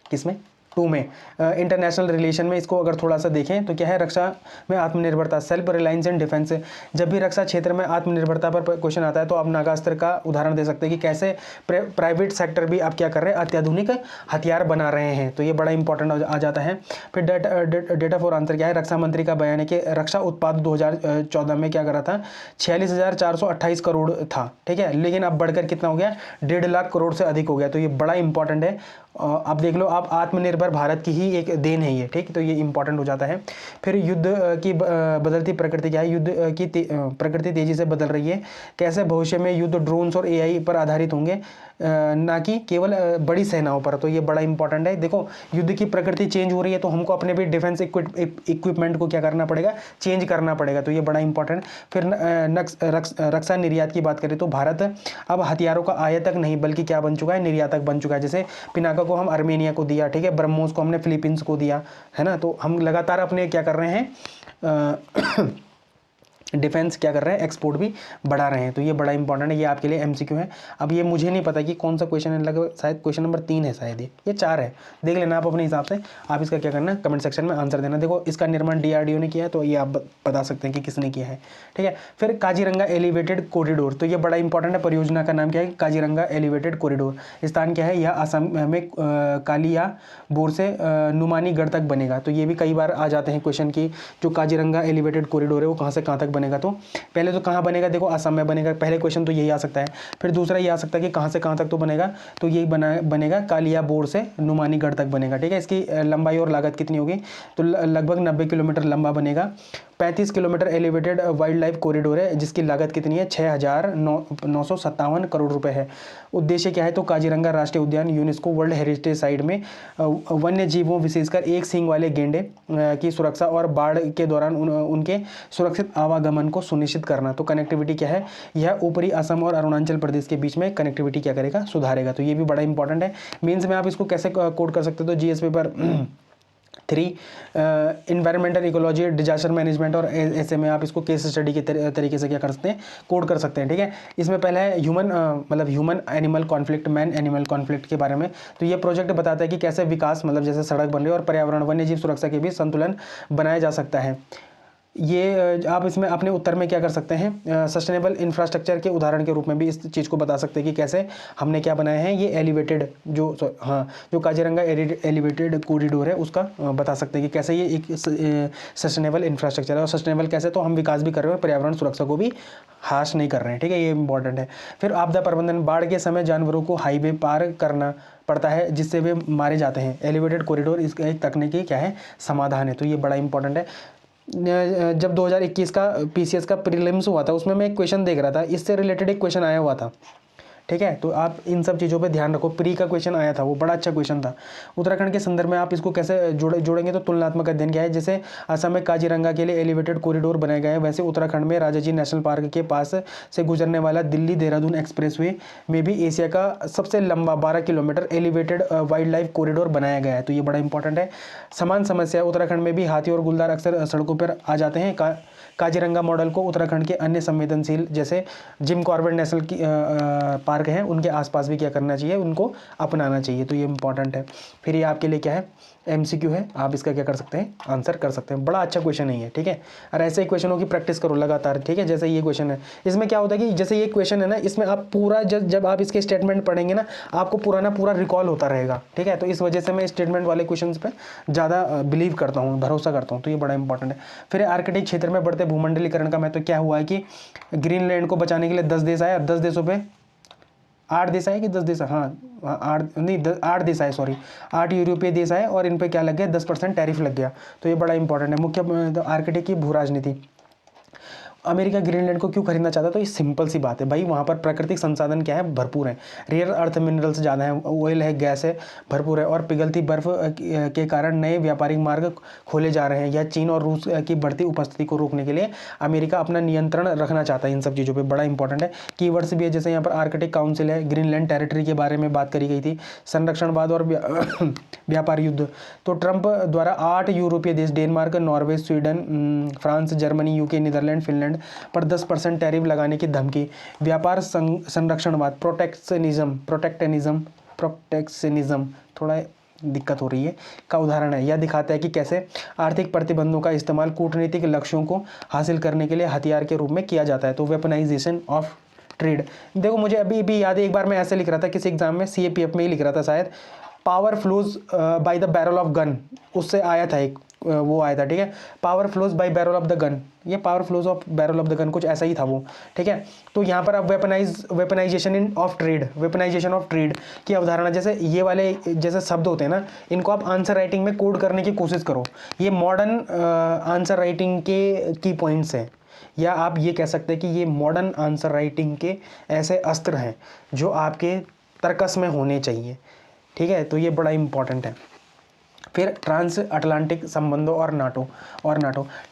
किसमें 2 में इंटरनेशनल रिलेशन में इसको अगर थोड़ा सा देखें तो क्या है, रक्षा में आत्मनिर्भरता, सेल्फ रिलायंस एंड डिफेंस। जब भी रक्षा क्षेत्र में आत्मनिर्भरता पर क्वेश्चन आता है तो आप नागास्त्र का उदाहरण दे सकते हैं कि कैसे प्राइवेट सेक्टर भी आप क्या कर रहे हैं, अत्याधुनिक हथियार बना रहे हैं। तो ये बड़ा इंपॉर्टेंट आ जाता है। फिर डेटा फॉर आंसर क्या है, रक्षा मंत्री का बयान है कि रक्षा उत्पाद 2014 में क्या करा था, 46,428 करोड़ था। ठीक है, लेकिन अब बढ़कर कितना हो गया, 1.5 लाख करोड़ से अधिक हो गया। तो ये बड़ा इंपॉर्टेंट है। आप देख लो, आप आत्मनिर्भर भारत की ही एक देन है ये। ठीक, तो ये इंपॉर्टेंट हो जाता है। फिर युद्ध की बदलती प्रकृति क्या है, युद्ध की प्रकृति तेजी से बदल रही है। कैसे भविष्य में युद्ध ड्रोन्स और एआई पर आधारित होंगे, ना कि केवल बड़ी सेनाओं पर। तो ये बड़ा इंपॉर्टेंट है। देखो युद्ध की प्रकृति चेंज हो रही है, तो हमको अपने भी डिफेंस इक्विपमेंट को क्या करना पड़ेगा, चेंज करना पड़ेगा। तो ये बड़ा इंपॉर्टेंट। फिर रक्षा निर्यात की बात करें तो भारत अब हथियारों का आयातक नहीं बल्कि क्या बन चुका है, निर्यातक बन चुका है। जैसे पिनाका को हम आर्मेनिया को दिया, ठीक है, ब्रह्मोस को हमने फिलीपींस को दिया, है ना। तो हम लगातार अपने क्या कर रहे हैं डिफेंस क्या कर रहे हैं, एक्सपोर्ट भी बढ़ा रहे हैं। तो ये बड़ा इंपॉर्टेंट है, ये आपके लिए एमसीक्यू है। अब ये मुझे नहीं पता कि कौन सा क्वेश्चन है, लगभग शायद क्वेश्चन नंबर 3 है, शायद ये 4 है, देख लेना आप अपने हिसाब से। आप इसका क्या करना, कमेंट सेक्शन में आंसर देना। देखो इसका निर्माण डीआरडीओ ने किया है, तो ये आप बता सकते हैं कि किसने किया है, ठीक है। फिर काजीरंगा एलिवेटेड कॉरिडोर, तो ये बड़ा इंपॉर्टेंट है। परियोजना का नाम क्या है, काजीरंगा एलिवेटेड कॉरिडोर। स्थान क्या है, यह असम में कालियाबोर से नुमानीगढ़ तक बनेगा। तो ये भी कई बार आ जाते हैं क्वेश्चन की, जो काजीरंगा एलिवेटेड कॉरिडोर है वो कहाँ से कहाँ तक बनेगा। तो पहले तो कहाँ बनेगा, देखो असम में बनेगा, पहले क्वेश्चन तो यही आ सकता है। फिर दूसरा ये आ सकता है कि कहाँ से कहाँ तक तो बनेगा, तो यही बनेगा कालियाबोर से नुमानीगढ़ तक बनेगा, ठीक है। इसकी लंबाई और लागत कितनी होगी, तो लगभग 90 किलोमीटर लंबा बनेगा। 35 kilometre elevated wild life corridor है, जिसकी लागत कितनी है, 6,957 करोड़ रुपए है। उद्देश्य क्या है, तो काजीरंगा राष्ट्रीय उद्यान यूनेस्को वर्ल्ड हेरिटेज साइट में वन्य जीवों विशेषकर एक सींग वाले गेंडे की सुरक्षा और बाढ़ के दौरान उनके सुरक्षित आवागमन को सुनिश्चित करना। तो कनेक्टिविटी क्या है, यह ऊपरी असम और अरुणाचल प्रदेश के बीच में कनेक्टिविटी क्या करेगा, सुधारेगा। तो ये भी बड़ा इंपॉर्टेंट है। मीन्स में आप इसको कैसे कोड कर सकते हो, तो GS paper 3 environmental ecology, disaster management और ऐसे में आप इसको केस स्टडी के तरीके से क्या कर सकते हैं, कोड कर सकते हैं, ठीक है। इसमें पहला है human animal conflict, man animal conflict के बारे में। तो ये प्रोजेक्ट बताता है कि कैसे विकास, मतलब जैसे सड़क बन रही है, और पर्यावरण वन्य जीव सुरक्षा के बीच संतुलन बनाया जा सकता है। ये आप इसमें अपने उत्तर में क्या कर सकते हैं, सस्टेनेबल इंफ्रास्ट्रक्चर के उदाहरण के रूप में भी इस चीज़ को बता सकते हैं कि कैसे हमने क्या बनाया है, ये एलिवेटेड जो काजीरंगा एलिवेटेड कॉरिडोर है उसका बता सकते हैं कि कैसे ये एक सस्टेनेबल इंफ्रास्ट्रक्चर है। और सस्टेनेबल कैसे, तो हम विकास भी कर रहे हैं, पर्यावरण सुरक्षा को भी हास नहीं कर रहे हैं, ठीक है, ये इंपॉर्टेंट है। फिर आपदा प्रबंधन, बाढ़ के समय जानवरों को हाईवे पार करना पड़ता है जिससे वे मारे जाते हैं। एलिवेटेड कॉरिडोर इसका एक तकनीकी क्या है, समाधान है। तो ये बड़ा इंपॉर्टेंट है। जब 2021 का पीसीएस का प्रीलिम्स हुआ था, उसमें मैं एक क्वेश्चन देख रहा था, इससे रिलेटेड एक क्वेश्चन आया हुआ था, ठीक है। तो आप इन सब चीज़ों पे ध्यान रखो। प्री का क्वेश्चन आया था, वो बड़ा अच्छा क्वेश्चन था। उत्तराखंड के संदर्भ में आप इसको कैसे जोड़ेंगे, तो तुलनात्मक अध्ययन क्या है, जैसे असम में काजीरंगा के लिए एलिवेटेड कॉरिडोर बनाए गए हैं, वैसे उत्तराखंड में राजाजी नेशनल पार्क के पास से गुजरने वाला दिल्ली देहरादून एक्सप्रेसवे में भी एशिया का सबसे लंबा 12 kilometre elevated wild life corridor बनाया गया है। तो ये बड़ा इंपॉर्टेंट है। समान समस्या, उत्तराखंड में भी हाथी और गुलदार अक्सर सड़कों पर आ जाते हैं। काजीरंगा मॉडल को उत्तराखंड के अन्य संवेदनशील जैसे जिम कॉर्बेट नेशनल की पार्क हैं उनके आसपास भी क्या करना चाहिए, उनको अपनाना चाहिए। तो ये इंपॉर्टेंट है। फिर ये आपके लिए क्या है, एमसीक्यू है, आप इसका क्या कर सकते हैं, आंसर कर सकते हैं। बड़ा अच्छा क्वेश्चन है ये, ठीक है। और ऐसे ही क्वेश्चनों की प्रैक्टिस करो लगातार, ठीक है। जैसे ये क्वेश्चन है, इसमें क्या होता है कि जैसे ये क्वेश्चन है ना, इसमें आप पूरा जब आप इसके स्टेटमेंट पढ़ेंगे ना, आपको पूरा रिकॉल होता रहेगा, ठीक है। तो इस वजह से मैं स्टेटमेंट वाले क्वेश्चन पे ज़्यादा बिलीव करता हूँ, भरोसा करता हूँ। तो ये बड़ा इंपॉर्टेंट है। फिर आर्कटिक क्षेत्र में बढ़ते भूमंडलीकरण का महत्व क्या हुआ है कि ग्रीनलैंड को बचाने के लिए 10 देश आए, 10 देशों पे 8 देश आए कि 10 देश, हाँ 8 देश आए, सॉरी 8 यूरोपीय देश आए, और इन पे क्या लग गया, 10% टैरिफ लग गया। तो ये बड़ा इंपॉर्टेंट है। मुख्य आर्कटिक की भू राजनीति, अमेरिका ग्रीनलैंड को क्यों खरीदना चाहता है, तो ये सिंपल सी बात है भाई, वहाँ पर प्राकृतिक संसाधन क्या है, भरपूर है, रेयर अर्थ मिनरल्स ज़्यादा है, ऑयल है, गैस है, भरपूर है, और पिघलती बर्फ के कारण नए व्यापारिक मार्ग खोले जा रहे हैं। या चीन और रूस की बढ़ती उपस्थिति को रोकने के लिए अमेरिका अपना नियंत्रण रखना चाहता है इन सब चीज़ों पर। बड़ा इंपॉर्टेंट है। कीवर्ड्स भी है, जैसे यहाँ पर आर्कटिक काउंसिल है, ग्रीनलैंड टेरिटरी के बारे में बात करी गई थी, संरक्षणवाद और व्यापार युद्ध। तो ट्रंप द्वारा 8 यूरोपीय देश, Denmark, Norway, Sweden, France, Germany, UK, Netherland, Finland पर 10% टैरिफ लगाने की धमकी। व्यापार संरक्षणवाद, प्रोटेक्शनिज्म थोड़ा दिक्कत हो रही है, का उदाहरण है। यह दिखाता है कि कैसे आर्थिक प्रतिबंधों का इस्तेमाल कूटनीतिक लक्ष्यों को हासिल करने के लिए हथियार के रूप में किया जाता है। तो वेपनाइजेशन ऑफ ट्रेड, देखो मुझे अभी भी याद है, एक बार मैं ऐसे लिख रहा था किसी एग्जाम में, सीएपीएफ में ही लिख रहा था शायद, power flows by the barrel of gun, उससे आया था एक, वो आया था, ठीक है, power flows by barrel of the gun, ये power flows of barrel of the gun कुछ ऐसा ही था वो, ठीक है। तो यहाँ पर अब वेपनाइजेशन ऑफ ट्रेड की अवधारणा, जैसे ये वाले जैसे शब्द होते हैं ना, इनको आप आंसर राइटिंग में कोड करने की कोशिश करो। ये मॉडर्न आंसर राइटिंग के की पॉइंट्स हैं, या आप ये कह सकते हैं कि ये मॉडर्न आंसर राइटिंग के ऐसे अस्त्र हैं जो आपके तर्कस में होने चाहिए, ठीक है। तो ये बड़ा इंपॉर्टेंट है। फिर ट्रांस अटलांटिक संबंधों और नाटो,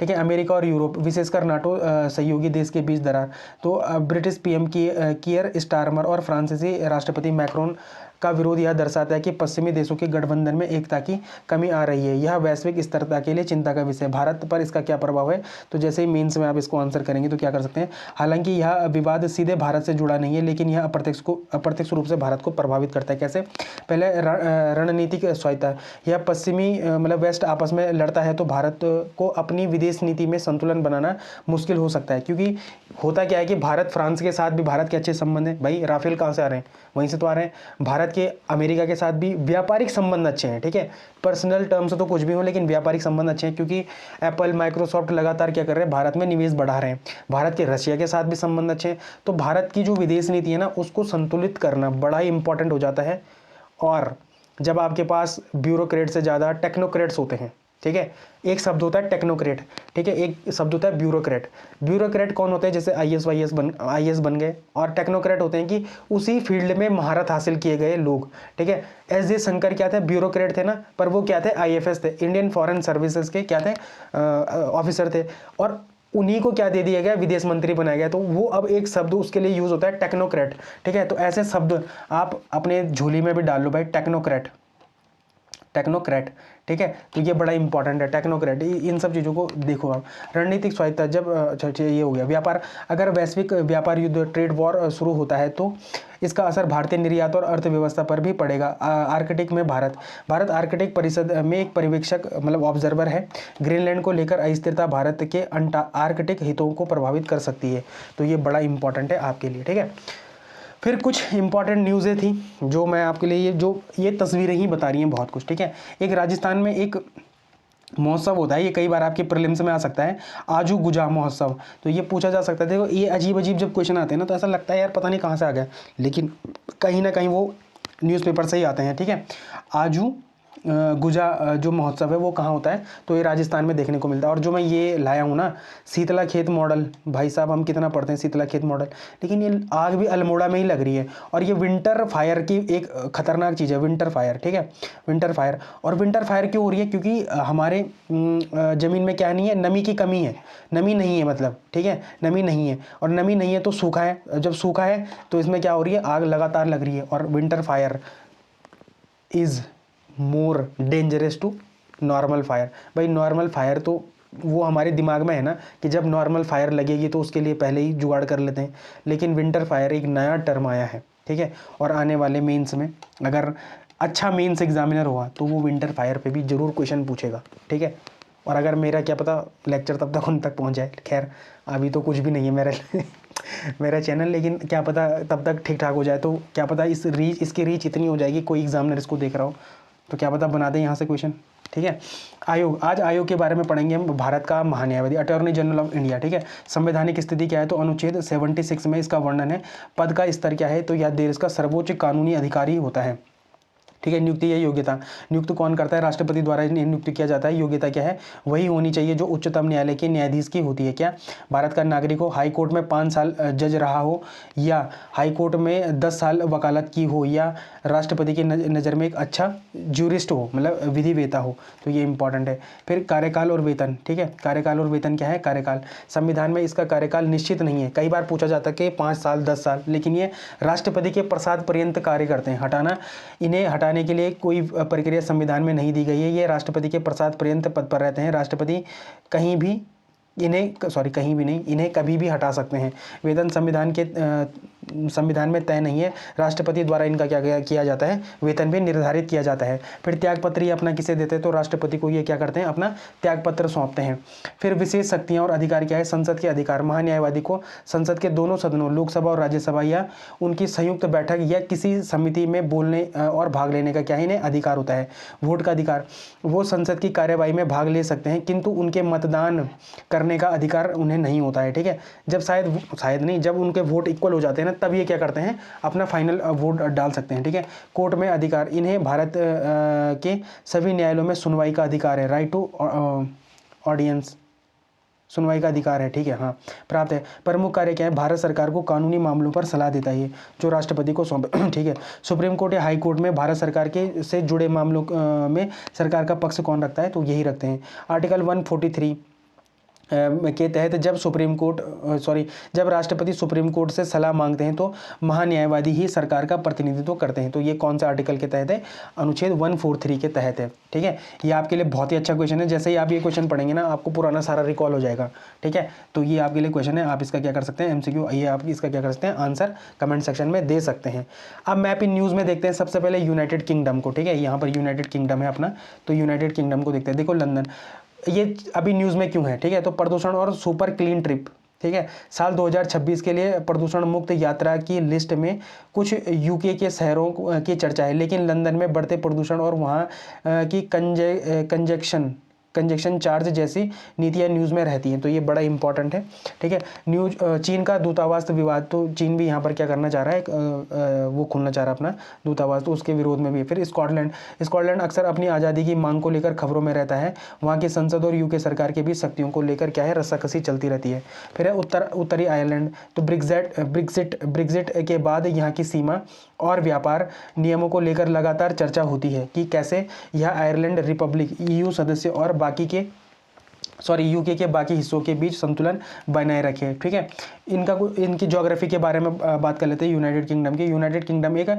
ठीक है, अमेरिका और यूरोप, विशेषकर नाटो सहयोगी देश के बीच दरार। तो ब्रिटिश पीएम कीयर स्टारमर और फ्रांसीसी राष्ट्रपति मैक्रोन का विरोध यह दर्शाता है कि पश्चिमी देशों के गठबंधन में एकता की कमी आ रही है। यह वैश्विक स्थिरता के लिए चिंता का विषय है। भारत पर इसका क्या प्रभाव है? तो जैसे ही मेंस में आप इसको आंसर करेंगे तो क्या कर सकते हैं, हालांकि यह विवाद सीधे भारत से जुड़ा नहीं है, लेकिन यह अप्रत्यक्ष रूप से भारत को प्रभावित करता है। कैसे? पहले रणनीतिक स्वायत्ता, यह पश्चिमी मतलब वेस्ट आपस में लड़ता है तो भारत को अपनी विदेश नीति में संतुलन बनाना मुश्किल हो सकता है, क्योंकि होता क्या है कि भारत फ्रांस के साथ भी भारत के अच्छे संबंध हैं। भाई राफेल कहाँ से आ रहे हैं? वहीं से तो आ रहे हैं। भारत के अमेरिका के साथ भी व्यापारिक संबंध अच्छे हैं, ठीक है, पर्सनल टर्म्स तो कुछ भी हो लेकिन व्यापारिक संबंध अच्छे हैं, क्योंकि एप्पल माइक्रोसॉफ्ट लगातार क्या कर रहे हैं, भारत में निवेश बढ़ा रहे हैं। भारत के रशिया के साथ भी संबंध अच्छे हैं। तो भारत की जो विदेश नीति है ना, उसको संतुलित करना बड़ा ही इंपॉर्टेंट हो जाता है। और जब आपके पास ब्यूरोक्रेट से ज़्यादा टेक्नोक्रेट्स होते हैं, ठीक है, एक शब्द होता है टेक्नोक्रेट, ठीक है, एक शब्द होता है ब्यूरोक्रेट। ब्यूरोक्रेट कौन होते हैं? जैसे आईएएस बन गए। और टेक्नोक्रेट होते हैं कि उसी फील्ड में महारत हासिल किए गए लोग, ठीक है। एस जयशंकर क्या थे? ब्यूरोक्रेट थे ना, पर वो क्या थे? आईएफएस थे, इंडियन फॉरेन सर्विसेज के क्या थे? ऑफिसर थे। और उन्हीं को क्या दे दिया गया? विदेश मंत्री बनाया गया। तो वो अब एक शब्द उसके लिए यूज होता है टेक्नोक्रेट, ठीक है। तो ऐसे शब्द आप अपने झोली में भी डाल लो भाई, टेक्नोक्रेट, टेक्नोक्रेट, ठीक है। तो ये बड़ा इंपॉर्टेंट है, टेक्नोक्रेट। इन सब चीज़ों को देखो आप। रणनीतिक स्वायत्ता, जब ये हो गया व्यापार, अगर वैश्विक व्यापार युद्ध ट्रेड वॉर शुरू होता है तो इसका असर भारतीय निर्यात और अर्थव्यवस्था पर भी पड़ेगा। आर्कटिक में भारत आर्कटिक परिषद में एक पर्यवेक्षक मतलब ऑब्जर्वर है। ग्रीनलैंड को लेकर अस्थिरता भारत के आर्कटिक हितों को प्रभावित कर सकती है। तो ये बड़ा इंपॉर्टेंट है आपके लिए, ठीक है। फिर कुछ इंपॉर्टेंट न्यूज़ें थी जो मैं आपके लिए ये तस्वीरें ही बता रही हैं बहुत कुछ, ठीक है। एक राजस्थान में एक महोत्सव होता है, ये कई बार आपके प्रीलिम्स में आ सकता है, आजू गुजा महोत्सव। तो ये पूछा जा सकता है। देखो ये अजीब अजीब जब क्वेश्चन आते हैं ना तो ऐसा लगता है यार पता नहीं कहाँ से आ गया, लेकिन कहीं ना कहीं वो न्यूज़पेपर से ही आते हैं, ठीक है। आजू गुजा जो महोत्सव है वो कहाँ होता है? तो ये राजस्थान में देखने को मिलता है। और जो मैं ये लाया हूँ ना, शीतला खेत मॉडल, भाई साहब हम कितना पढ़ते हैं शीतला खेत मॉडल, लेकिन ये आग भी अल्मोड़ा में ही लग रही है। और ये विंटर फायर की एक खतरनाक चीज़ है, विंटर फायर, ठीक है, विंटर फायर। और विंटर फायर क्यों हो रही है? क्योंकि हमारे ज़मीन में क्या नहीं है? नमी की कमी है, नमी नहीं है मतलब, ठीक है, नमी नहीं है। और नमी नहीं है तो सूखा है, जब सूखा है तो इसमें क्या हो रही है? आग लगातार लग रही है। और winter fire is more dangerous to normal fire. भाई नॉर्मल फायर तो वो हमारे दिमाग में है ना कि जब नॉर्मल फायर लगेगी तो उसके लिए पहले ही जुगाड़ कर लेते हैं, लेकिन विंटर फायर एक नया टर्म आया है, ठीक है। और आने वाले मेंस में अगर अच्छा मेंस एग्जामिनर हुआ तो वो विंटर फायर पे भी जरूर क्वेश्चन पूछेगा, ठीक है। और अगर मेरा क्या पता लेक्चर तब तक उन तक पहुँच जाए, खैर अभी तो कुछ भी नहीं है मेरा चैनल, लेकिन क्या पता तब तक ठीक ठाक हो जाए। तो क्या पता इसकी रीच इतनी हो जाएगी, कोई एग्जामिनर इसको देख रहा हो तो क्या पता बना दें यहाँ से क्वेश्चन, ठीक है। आयोग, आज आयोग के बारे में पढ़ेंगे हम। भारत का महान्यायवादी, अटॉर्नी जनरल ऑफ इंडिया, ठीक है। संवैधानिक स्थिति क्या है? तो अनुच्छेद 76 में इसका वर्णन है। पद का स्तर क्या है? तो यह देश का सर्वोच्च कानूनी अधिकारी होता है, ठीक है। नियुक्ति या योग्यता, नियुक्त कौन करता है? राष्ट्रपति द्वारा नियुक्त किया जाता है। योग्यता क्या है? वही होनी चाहिए जो उच्चतम न्यायालय के न्यायाधीश की होती है। क्या भारत का नागरिक हो, हाई कोर्ट में 5 साल जज रहा हो, या हाई कोर्ट में 10 साल वकालत की हो, या राष्ट्रपति की नज़र में एक अच्छा ज्यूरिस्ट हो, मतलब विधिवेता हो। तो ये इंपॉर्टेंट है। फिर कार्यकाल और वेतन, ठीक है। कार्यकाल और वेतन क्या है? कार्यकाल, संविधान में इसका कार्यकाल निश्चित नहीं है। कई बार पूछा जाता है कि 5 साल 10 साल, लेकिन ये राष्ट्रपति के प्रसाद पर्यंत कार्य करते हैं। इन्हें हटाने के लिए कोई प्रक्रिया संविधान में नहीं दी गई है। ये राष्ट्रपति के प्रसाद पर्यंत पद पर रहते हैं। राष्ट्रपति कहीं भी नहीं, इन्हें कभी भी हटा सकते हैं। वेतन संविधान में तय नहीं है, राष्ट्रपति द्वारा इनका क्या किया जाता है? वेतन भी निर्धारित किया जाता है। फिर त्यागपत्र ये अपना किसे देते हैं? तो राष्ट्रपति को ये क्या करते हैं? अपना त्यागपत्र सौंपते हैं। फिर विशेष शक्तियां और अधिकार क्या है? संसद के अधिकार, महान्यायवादी को संसद के दोनों सदनों, लोकसभा और राज्यसभा, या उनकी संयुक्त बैठक या किसी समिति में बोलने और भाग लेने का क्या इन्हें अधिकार होता है। वोट का अधिकार, वो संसद की कार्यवाही में भाग ले सकते हैं किंतु उनके मतदान करने का अधिकार उन्हें नहीं होता है, ठीक है। जब शायद नहीं, जब उनके वोट इक्वल हो जाते हैं ना, तब ये क्या करते हैं? अपना फाइनल वोट डाल सकते हैं, ठीक है। कोर्ट में अधिकार, इन्हें भारत के सभी न्यायालयों में सुनवाई का अधिकार है। राइट टू ऑडियंस, सुनवाई का अधिकार है, ठीक है, हाँ प्राप्त है। प्रमुख कार्य क्या है? भारत सरकार को कानूनी मामलों पर सलाह देता है, जो राष्ट्रपति को सौंपे, ठीक है। सुप्रीम कोर्ट या हाई कोर्ट में भारत सरकार के से जुड़े मामलों में सरकार का पक्ष कौन रखता है? तो यही रखते हैं। आर्टिकल 143 के तहत जब राष्ट्रपति सुप्रीम कोर्ट से सलाह मांगते हैं तो महान्यायवादी ही सरकार का प्रतिनिधित्व करते हैं। तो ये कौन सा आर्टिकल के तहत है? अनुच्छेद 143 के तहत है। ठीक है, ये आपके लिए बहुत ही अच्छा क्वेश्चन है। जैसे ही आप ये क्वेश्चन पढ़ेंगे ना, आपको पुराना सारा रिकॉल हो जाएगा। ठीक है, तो ये आपके लिए क्वेश्चन है। आप इसका क्या कर सकते हैं? MCQ, ये आप इसका क्या कर सकते हैं? आंसर कमेंट सेक्शन में दे सकते हैं। अब मैप इन न्यूज़ में देखते हैं सबसे पहले यूनाइटेड किंगडम को। ठीक है, यहाँ पर यूनाइटेड किंगडम है अपना, तो यूनाइटेड किंगडम को देखते हैं। देखो लंदन ये अभी न्यूज़ में क्यों है? ठीक है, तो प्रदूषण और सुपर क्लीन ट्रिप। ठीक है, साल 2026 के लिए प्रदूषण मुक्त यात्रा की लिस्ट में कुछ यूके के शहरों की चर्चा है, लेकिन लंदन में बढ़ते प्रदूषण और वहाँ की कंजेक्शन चार्ज जैसी नीतियाँ न्यूज़ में रहती हैं। तो ये बड़ा इंपॉर्टेंट है। ठीक है, चीन का दूतावास विवाद, तो चीन भी यहाँ पर क्या करना चाह रहा है? वो खोलना चाह रहा है अपना दूतावास, तो उसके विरोध में भी है। फिर स्कॉटलैंड अक्सर अपनी आज़ादी की मांग को लेकर खबरों में रहता है। वहाँ की संसद और यूके सरकार के बीच शक्तियों को लेकर क्या है? रस्साकसी चलती रहती है। फिर है उत्तरी आयरलैंड, तो ब्रिक्जिट के बाद यहाँ की सीमा और व्यापार नियमों को लेकर लगातार चर्चा होती है कि कैसे यह आयरलैंड रिपब्लिक EU सदस्य और यूके के बाकी हिस्सों के बीच संतुलन बनाए रखे। ठीक है, इनकी ज्योग्राफी के बारे में बात कर लेते हैं यूनाइटेड किंगडम की। यूनाइटेड किंगडम एक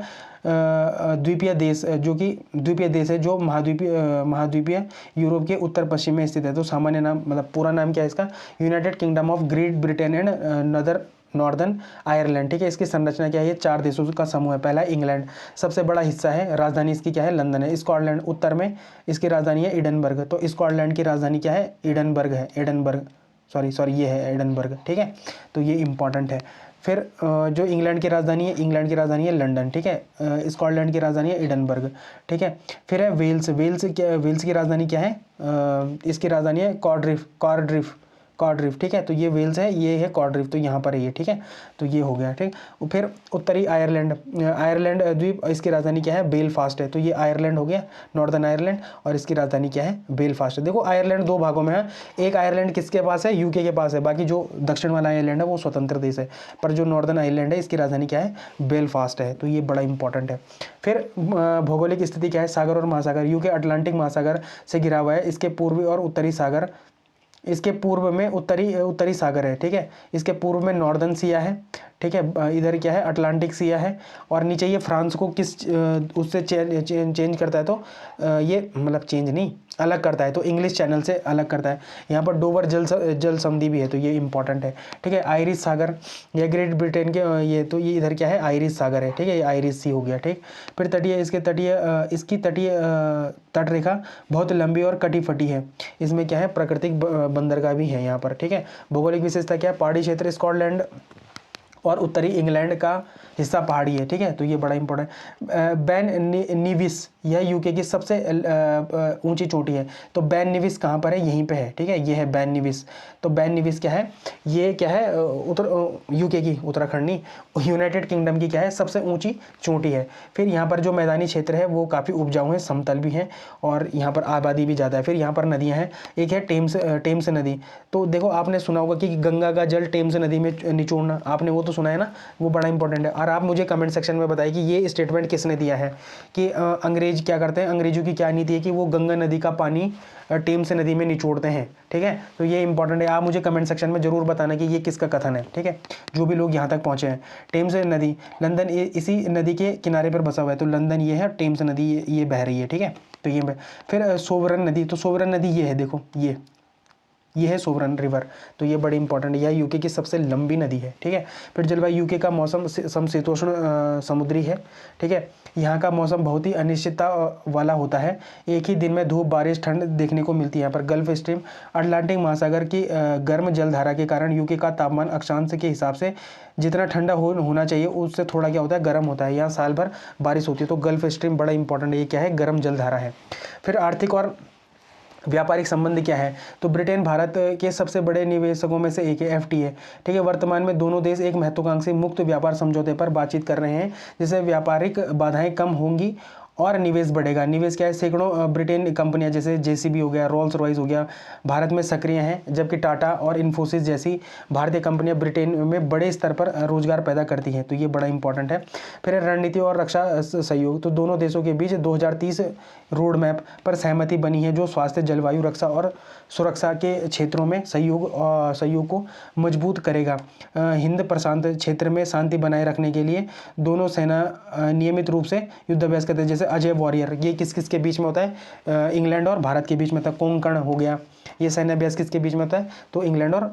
द्वीपीय देश है जो महाद्वीपीय यूरोप के उत्तर पश्चिम में स्थित है। तो सामान्य नाम, मतलब पूरा नाम क्या है इसका? United kingdom of great Britain and northern Ireland. ठीक है, इसकी संरचना क्या है? ये 4 देशों का समूह है। पहला इंग्लैंड, सबसे बड़ा हिस्सा है, राजधानी इसकी क्या है? लंदन है। स्कॉटलैंड उत्तर में, इसकी राजधानी है एडनबर्ग। तो स्कॉटलैंड की राजधानी क्या है? एडनबर्ग है। ये है एडनबर्ग। ठीक है, तो ये इंपॉर्टेंट है। फिर जो इंग्लैंड की राजधानी है लंदन। ठीक है, स्कॉटलैंड की राजधानी है एडनबर्ग। ठीक है, फिर है वेल्स की राजधानी क्या है? इसकी राजधानी है कार्डिफ। ठीक है, तो ये वेल्स है, ये है कार्डिफ, तो यहाँ पर है ये। ठीक है, तो ये हो गया। ठीक, फिर उत्तरी आयरलैंड द्वीप, इसकी राजधानी क्या है? बेलफास्ट है। तो ये आयरलैंड हो गया, नॉर्दर्न आयरलैंड, और इसकी राजधानी क्या है? बेलफास्ट है। देखो आयरलैंड 2 भागों में है। एक आयरलैंड किसके पास है? यूके के पास है। बाकी जो दक्षिण वाला आयरलैंड है वो स्वतंत्र देश है। पर जो नॉर्दर्न आयरलैंड है, इसकी राजधानी क्या है? बेलफास्ट है। तो ये बड़ा इंपॉर्टेंट है। फिर भौगोलिक स्थिति क्या है? सागर और महासागर। यूके अटलांटिक महासागर से घिरा हुआ है। इसके पूर्वी और उत्तरी सागर, इसके पूर्व में उत्तरी सागर है। ठीक है, इसके पूर्व में नॉर्दर्न सिया है। ठीक है, इधर क्या है? अटलांटिक सिया है। और नीचे ये फ्रांस को किस उससे चेंज करता है? तो ये मतलब चेंज नहीं, अलग करता है, तो इंग्लिश चैनल से अलग करता है। यहाँ पर डोवर जल संधि भी है, तो ये इंपॉर्टेंट है। ठीक है, आयरिश सागर, ये ग्रेट ब्रिटेन के ये, तो ये इधर क्या है? आयरिश सागर है। ठीक है, ये आयरिश सी हो गया। ठीक, फिर इसकी तटीय तटरेखा बहुत लंबी और कटी फटी है। इसमें क्या है? प्राकृतिक बंदरगाह भी है यहाँ पर। ठीक है, भौगोलिक विशेषता क्या है? पहाड़ी क्षेत्र, स्कॉटलैंड और उत्तरी इंग्लैंड का हिस्सा पहाड़ी है। ठीक है, तो ये बड़ा इंपॉर्टेंट। बैन निविस, यह यूके की सबसे ऊंची चोटी है। तो बैन निविस कहाँ पर है? यहीं पे है। ठीक है, ये है बैन निविस। तो बैन निविस क्या है? ये क्या है? यूके की, उत्तराखंड नहीं, यूनाइटेड किंगडम की क्या है? सबसे ऊंची चोटी है। फिर यहाँ पर जो मैदानी क्षेत्र है वो काफ़ी उपजाऊ है, समतल भी है, और यहाँ पर आबादी भी ज़्यादा है। फिर यहाँ पर नदियाँ हैं, एक है टेम्स नदी। तो देखो आपने सुना होगा कि गंगा का जल टेम्स नदी में निचोड़ना, आपने वो तो सुना है ना, वो बड़ा इंपॉर्टेंट है। और आप मुझे कमेंट सेक्शन में बताइए कि ये स्टेटमेंट किसने दिया है, कि अंग्रेज क्या करते हैं, अंग्रेजों की क्या नीति है कि वो गंगा नदी का पानी टेम्स नदी में निचोड़ते हैं। ठीक है, तो ये इंपॉर्टेंट है। आप मुझे कमेंट सेक्शन में जरूर बताना कि ये किसका कथन है। ठीक है, जो भी लोग यहाँ तक पहुँचे हैं। टेम्स नदी, लंदन इसी नदी के किनारे पर बसा हुआ है। तो लंदन ये है, टेम्स नदी ये बह रही है। ठीक है, तो ये फिर सोवरन नदी, तो सोवरन नदी ये है, देखो ये है सोवरन रिवर। तो ये बड़ी इंपॉर्टेंट है, यह यूके की सबसे लंबी नदी है। ठीक है, फिर जलवायु यूके का मौसम समशीतोष्ण समुद्री है। ठीक है, यहाँ का मौसम बहुत ही अनिश्चितता वाला होता है। एक ही दिन में धूप, बारिश, ठंड देखने को मिलती है। यहाँ पर गल्फ स्ट्रीम, अटलांटिक महासागर की गर्म जलधारा के कारण यूके का तापमान अक्षांश के हिसाब से जितना ठंडा होना चाहिए उससे थोड़ा क्या होता है? गर्म होता है। यहाँ साल भर बारिश होती है। तो गल्फ स्ट्रीम बड़ा इंपॉर्टेंट है, ये क्या है? गर्म जलधारा है। फिर आर्थिक और व्यापारिक संबंध क्या है? तो ब्रिटेन भारत के सबसे बड़े निवेशकों में से एक है, FTA। ठीक है, वर्तमान में दोनों देश एक महत्वाकांक्षी मुक्त व्यापार समझौते पर बातचीत कर रहे हैं, जिससे व्यापारिक बाधाएं कम होंगी और निवेश बढ़ेगा। निवेश क्या है, सैकड़ों ब्रिटेन कंपनियां जैसे जेसीबी हो गया, रोल्स रॉयस हो गया, भारत में सक्रिय हैं, जबकि टाटा और इन्फोसिस जैसी भारतीय कंपनियां ब्रिटेन में बड़े स्तर पर रोजगार पैदा करती हैं। तो ये बड़ा इंपॉर्टेंट है। फिर रणनीति और रक्षा सहयोग, तो दोनों देशों के बीच 2030 रोड मैप पर सहमति बनी है, जो स्वास्थ्य, जलवायु, रक्षा और सुरक्षा के क्षेत्रों में सहयोग को मजबूत करेगा। हिंद प्रशांत क्षेत्र में शांति बनाए रखने के लिए दोनों सेना नियमित रूप से युद्धाभ्यास करते हैं। जैसे अजय वॉरियर, ये किस किस के बीच में होता है, इंग्लैंड और भारत के बीच में होता है। कोंकण हो गया, ये सैन्य अभ्यास किसके बीच में होता है, तो इंग्लैंड और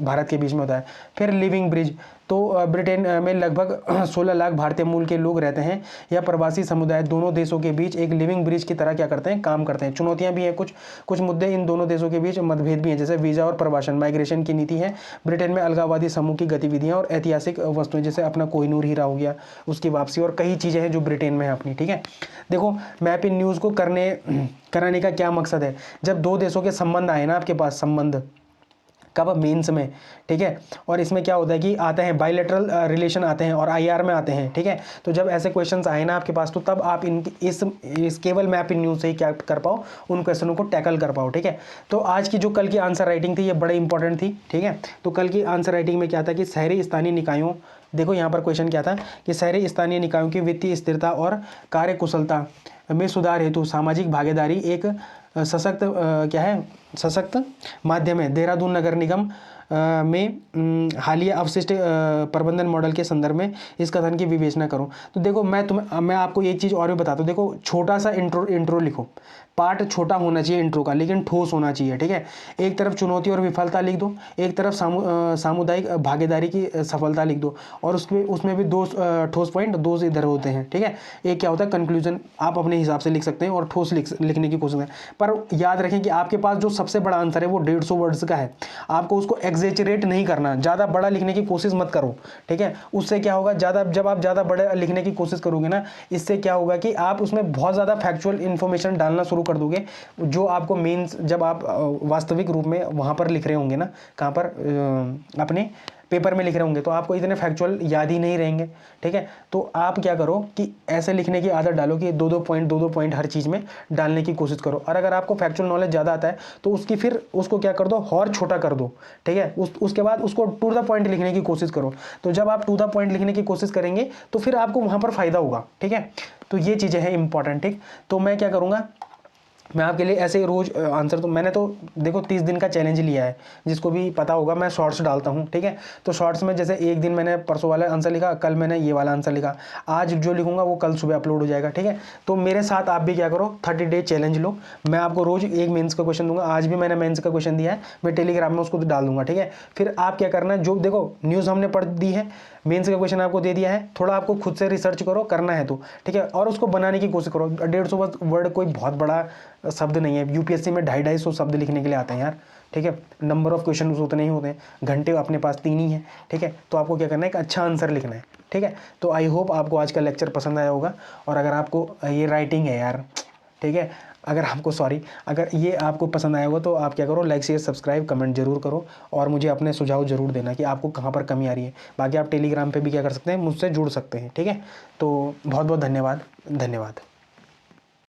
भारत के बीच में होता है। फिर लिविंग ब्रिज, तो ब्रिटेन में लगभग 16 लाख भारतीय मूल के लोग रहते हैं। यह प्रवासी समुदाय दोनों देशों के बीच एक लिविंग ब्रिज की तरह क्या करते हैं, काम करते हैं। चुनौतियां भी हैं, कुछ मुद्दे इन दोनों देशों के बीच मतभेद भी हैं, जैसे वीजा और प्रवासन, माइग्रेशन की नीति है। ब्रिटेन में अलगाववादी समूह की गतिविधियां और ऐतिहासिक वस्तुएं, जैसे अपना कोहिनूर हीरा हो गया, उसकी वापसी, और कई चीज़ें हैं जो ब्रिटेन में है अपनी। ठीक है, देखो मैप इन न्यूज़ को कराने का क्या मकसद है। जब दो देशों के संबंध आए ना आपके पास, संबंध कब, मेंस में, ठीक है, और इसमें क्या होता है कि आते हैं बायलैटरल रिलेशन आते हैं और आईआर में आते हैं। ठीक है, तो जब ऐसे क्वेश्चंस आए ना आपके पास, तो तब आप इस केवल मैप इन न्यूज़ से ही क्या कर पाओ, उन क्वेश्चनों को टैकल कर पाओ। ठीक है, तो आज की जो कल की आंसर राइटिंग थी ये बड़े इंपॉर्टेंट थी। ठीक है, तो कल की आंसर राइटिंग में क्या था कि शहरी स्थानीय निकायों, देखो यहाँ पर क्वेश्चन क्या था कि शहरी स्थानीय निकायों की वित्तीय स्थिरता और कार्यकुशलता में सुधार हेतु सामाजिक भागीदारी एक सशक्त माध्यम है। देहरादून नगर निगम में हालिया अवशिष्ट प्रबंधन मॉडल के संदर्भ में इस कथन की विवेचना करूं। तो देखो मैं आपको एक चीज़ और भी बताता हूँ। देखो छोटा सा इंट्रो लिखो, पार्ट छोटा होना चाहिए इंट्रो का, लेकिन ठोस होना चाहिए। ठीक है, एक तरफ चुनौती और विफलता लिख दो, एक तरफ सामुदायिक भागीदारी की सफलता लिख दो, और उसमें भी दो ठोस पॉइंट, दो से इधर होते हैं। ठीक है, एक क्या होता है कंक्लूजन, आप अपने हिसाब से लिख सकते हैं और ठोस लिखने की कोशिश करें। पर याद रखें कि आपके पास जो सबसे बड़ा आंसर है वो 150 वर्ड्स का है। आपको उसको एग्जेजरेट नहीं करना, ज़्यादा बड़ा लिखने की कोशिश मत करो। ठीक है, उससे क्या होगा, जब आप ज़्यादा बड़ा लिखने की कोशिश करोगे ना, इससे क्या होगा कि आप उसमें बहुत ज़्यादा फैक्चुअल इन्फॉर्मेशन डालना शुरू कर दोगे, जो आपको मीन्स जब आप वास्तविक रूप में वहाँ पर लिख रहे होंगे ना, कहाँ पर अपने पेपर में लिख रहे होंगे, तो आपको इतने फैक्चुअल याद ही नहीं रहेंगे। ठीक है, तो आप क्या करो कि ऐसे लिखने की आदत डालो कि दो दो पॉइंट हर चीज़ में डालने की कोशिश करो। और अगर आपको फैक्चुअल नॉलेज ज़्यादा आता है तो उसको क्या कर दो, और छोटा कर दो। ठीक है, उसके बाद उसको टू द पॉइंट लिखने की कोशिश करो। तो जब आप टू द पॉइंट लिखने की कोशिश करेंगे तो फिर आपको वहाँ पर फ़ायदा होगा। ठीक है, तो ये चीज़ें हैं इंपॉर्टेंट। ठीक, तो मैं क्या करूँगा, मैं आपके लिए ऐसे ही रोज़ आंसर, तो मैंने तो देखो 30 दिन का चैलेंज लिया है, जिसको भी पता होगा मैं शॉर्ट्स डालता हूँ। ठीक है, तो शॉर्ट्स में जैसे एक दिन मैंने परसों वाला आंसर लिखा, कल मैंने ये वाला आंसर लिखा, आज जो लिखूंगा वो कल सुबह अपलोड हो जाएगा। ठीक है, तो मेरे साथ आप भी क्या करो, 30 डे चैलेंज लो। मैं आपको रोज़ एक मेंस का क्वेश्चन दूंगा। आज भी मैंने मेंस का क्वेश्चन दिया है, मैं टेलीग्राम में उसको डाल दूंगा। ठीक है, फिर आप क्या करना है, जो देखो न्यूज़ हमने पढ़ दी है, मेंस का क्वेश्चन आपको दे दिया है, थोड़ा आपको खुद से रिसर्च करो, करना है तो। ठीक है, और उसको बनाने की कोशिश करो। 150 वर्ड कोई बहुत बड़ा शब्द नहीं है। यूपीएससी में 250-250 शब्द लिखने के लिए आते हैं यार। ठीक है, नंबर ऑफ क्वेश्चन उतने ही होते हैं, घंटे अपने पास 3 ही हैं। ठीक है, तो आपको क्या करना है, एक अच्छा आंसर लिखना है। ठीक है, तो आई होप आपको आज का लेक्चर पसंद आया होगा। और अगर आपको ये राइटिंग है यार, ठीक है, अगर ये आपको पसंद आया होगा तो आप क्या करो, लाइक शेयर सब्सक्राइब कमेंट जरूर करो, और मुझे अपने सुझाव जरूर देना कि आपको कहाँ पर कमी आ रही है। बाकी आप टेलीग्राम पे भी क्या कर सकते हैं, मुझसे जुड़ सकते हैं। ठीक है, तो बहुत बहुत धन्यवाद।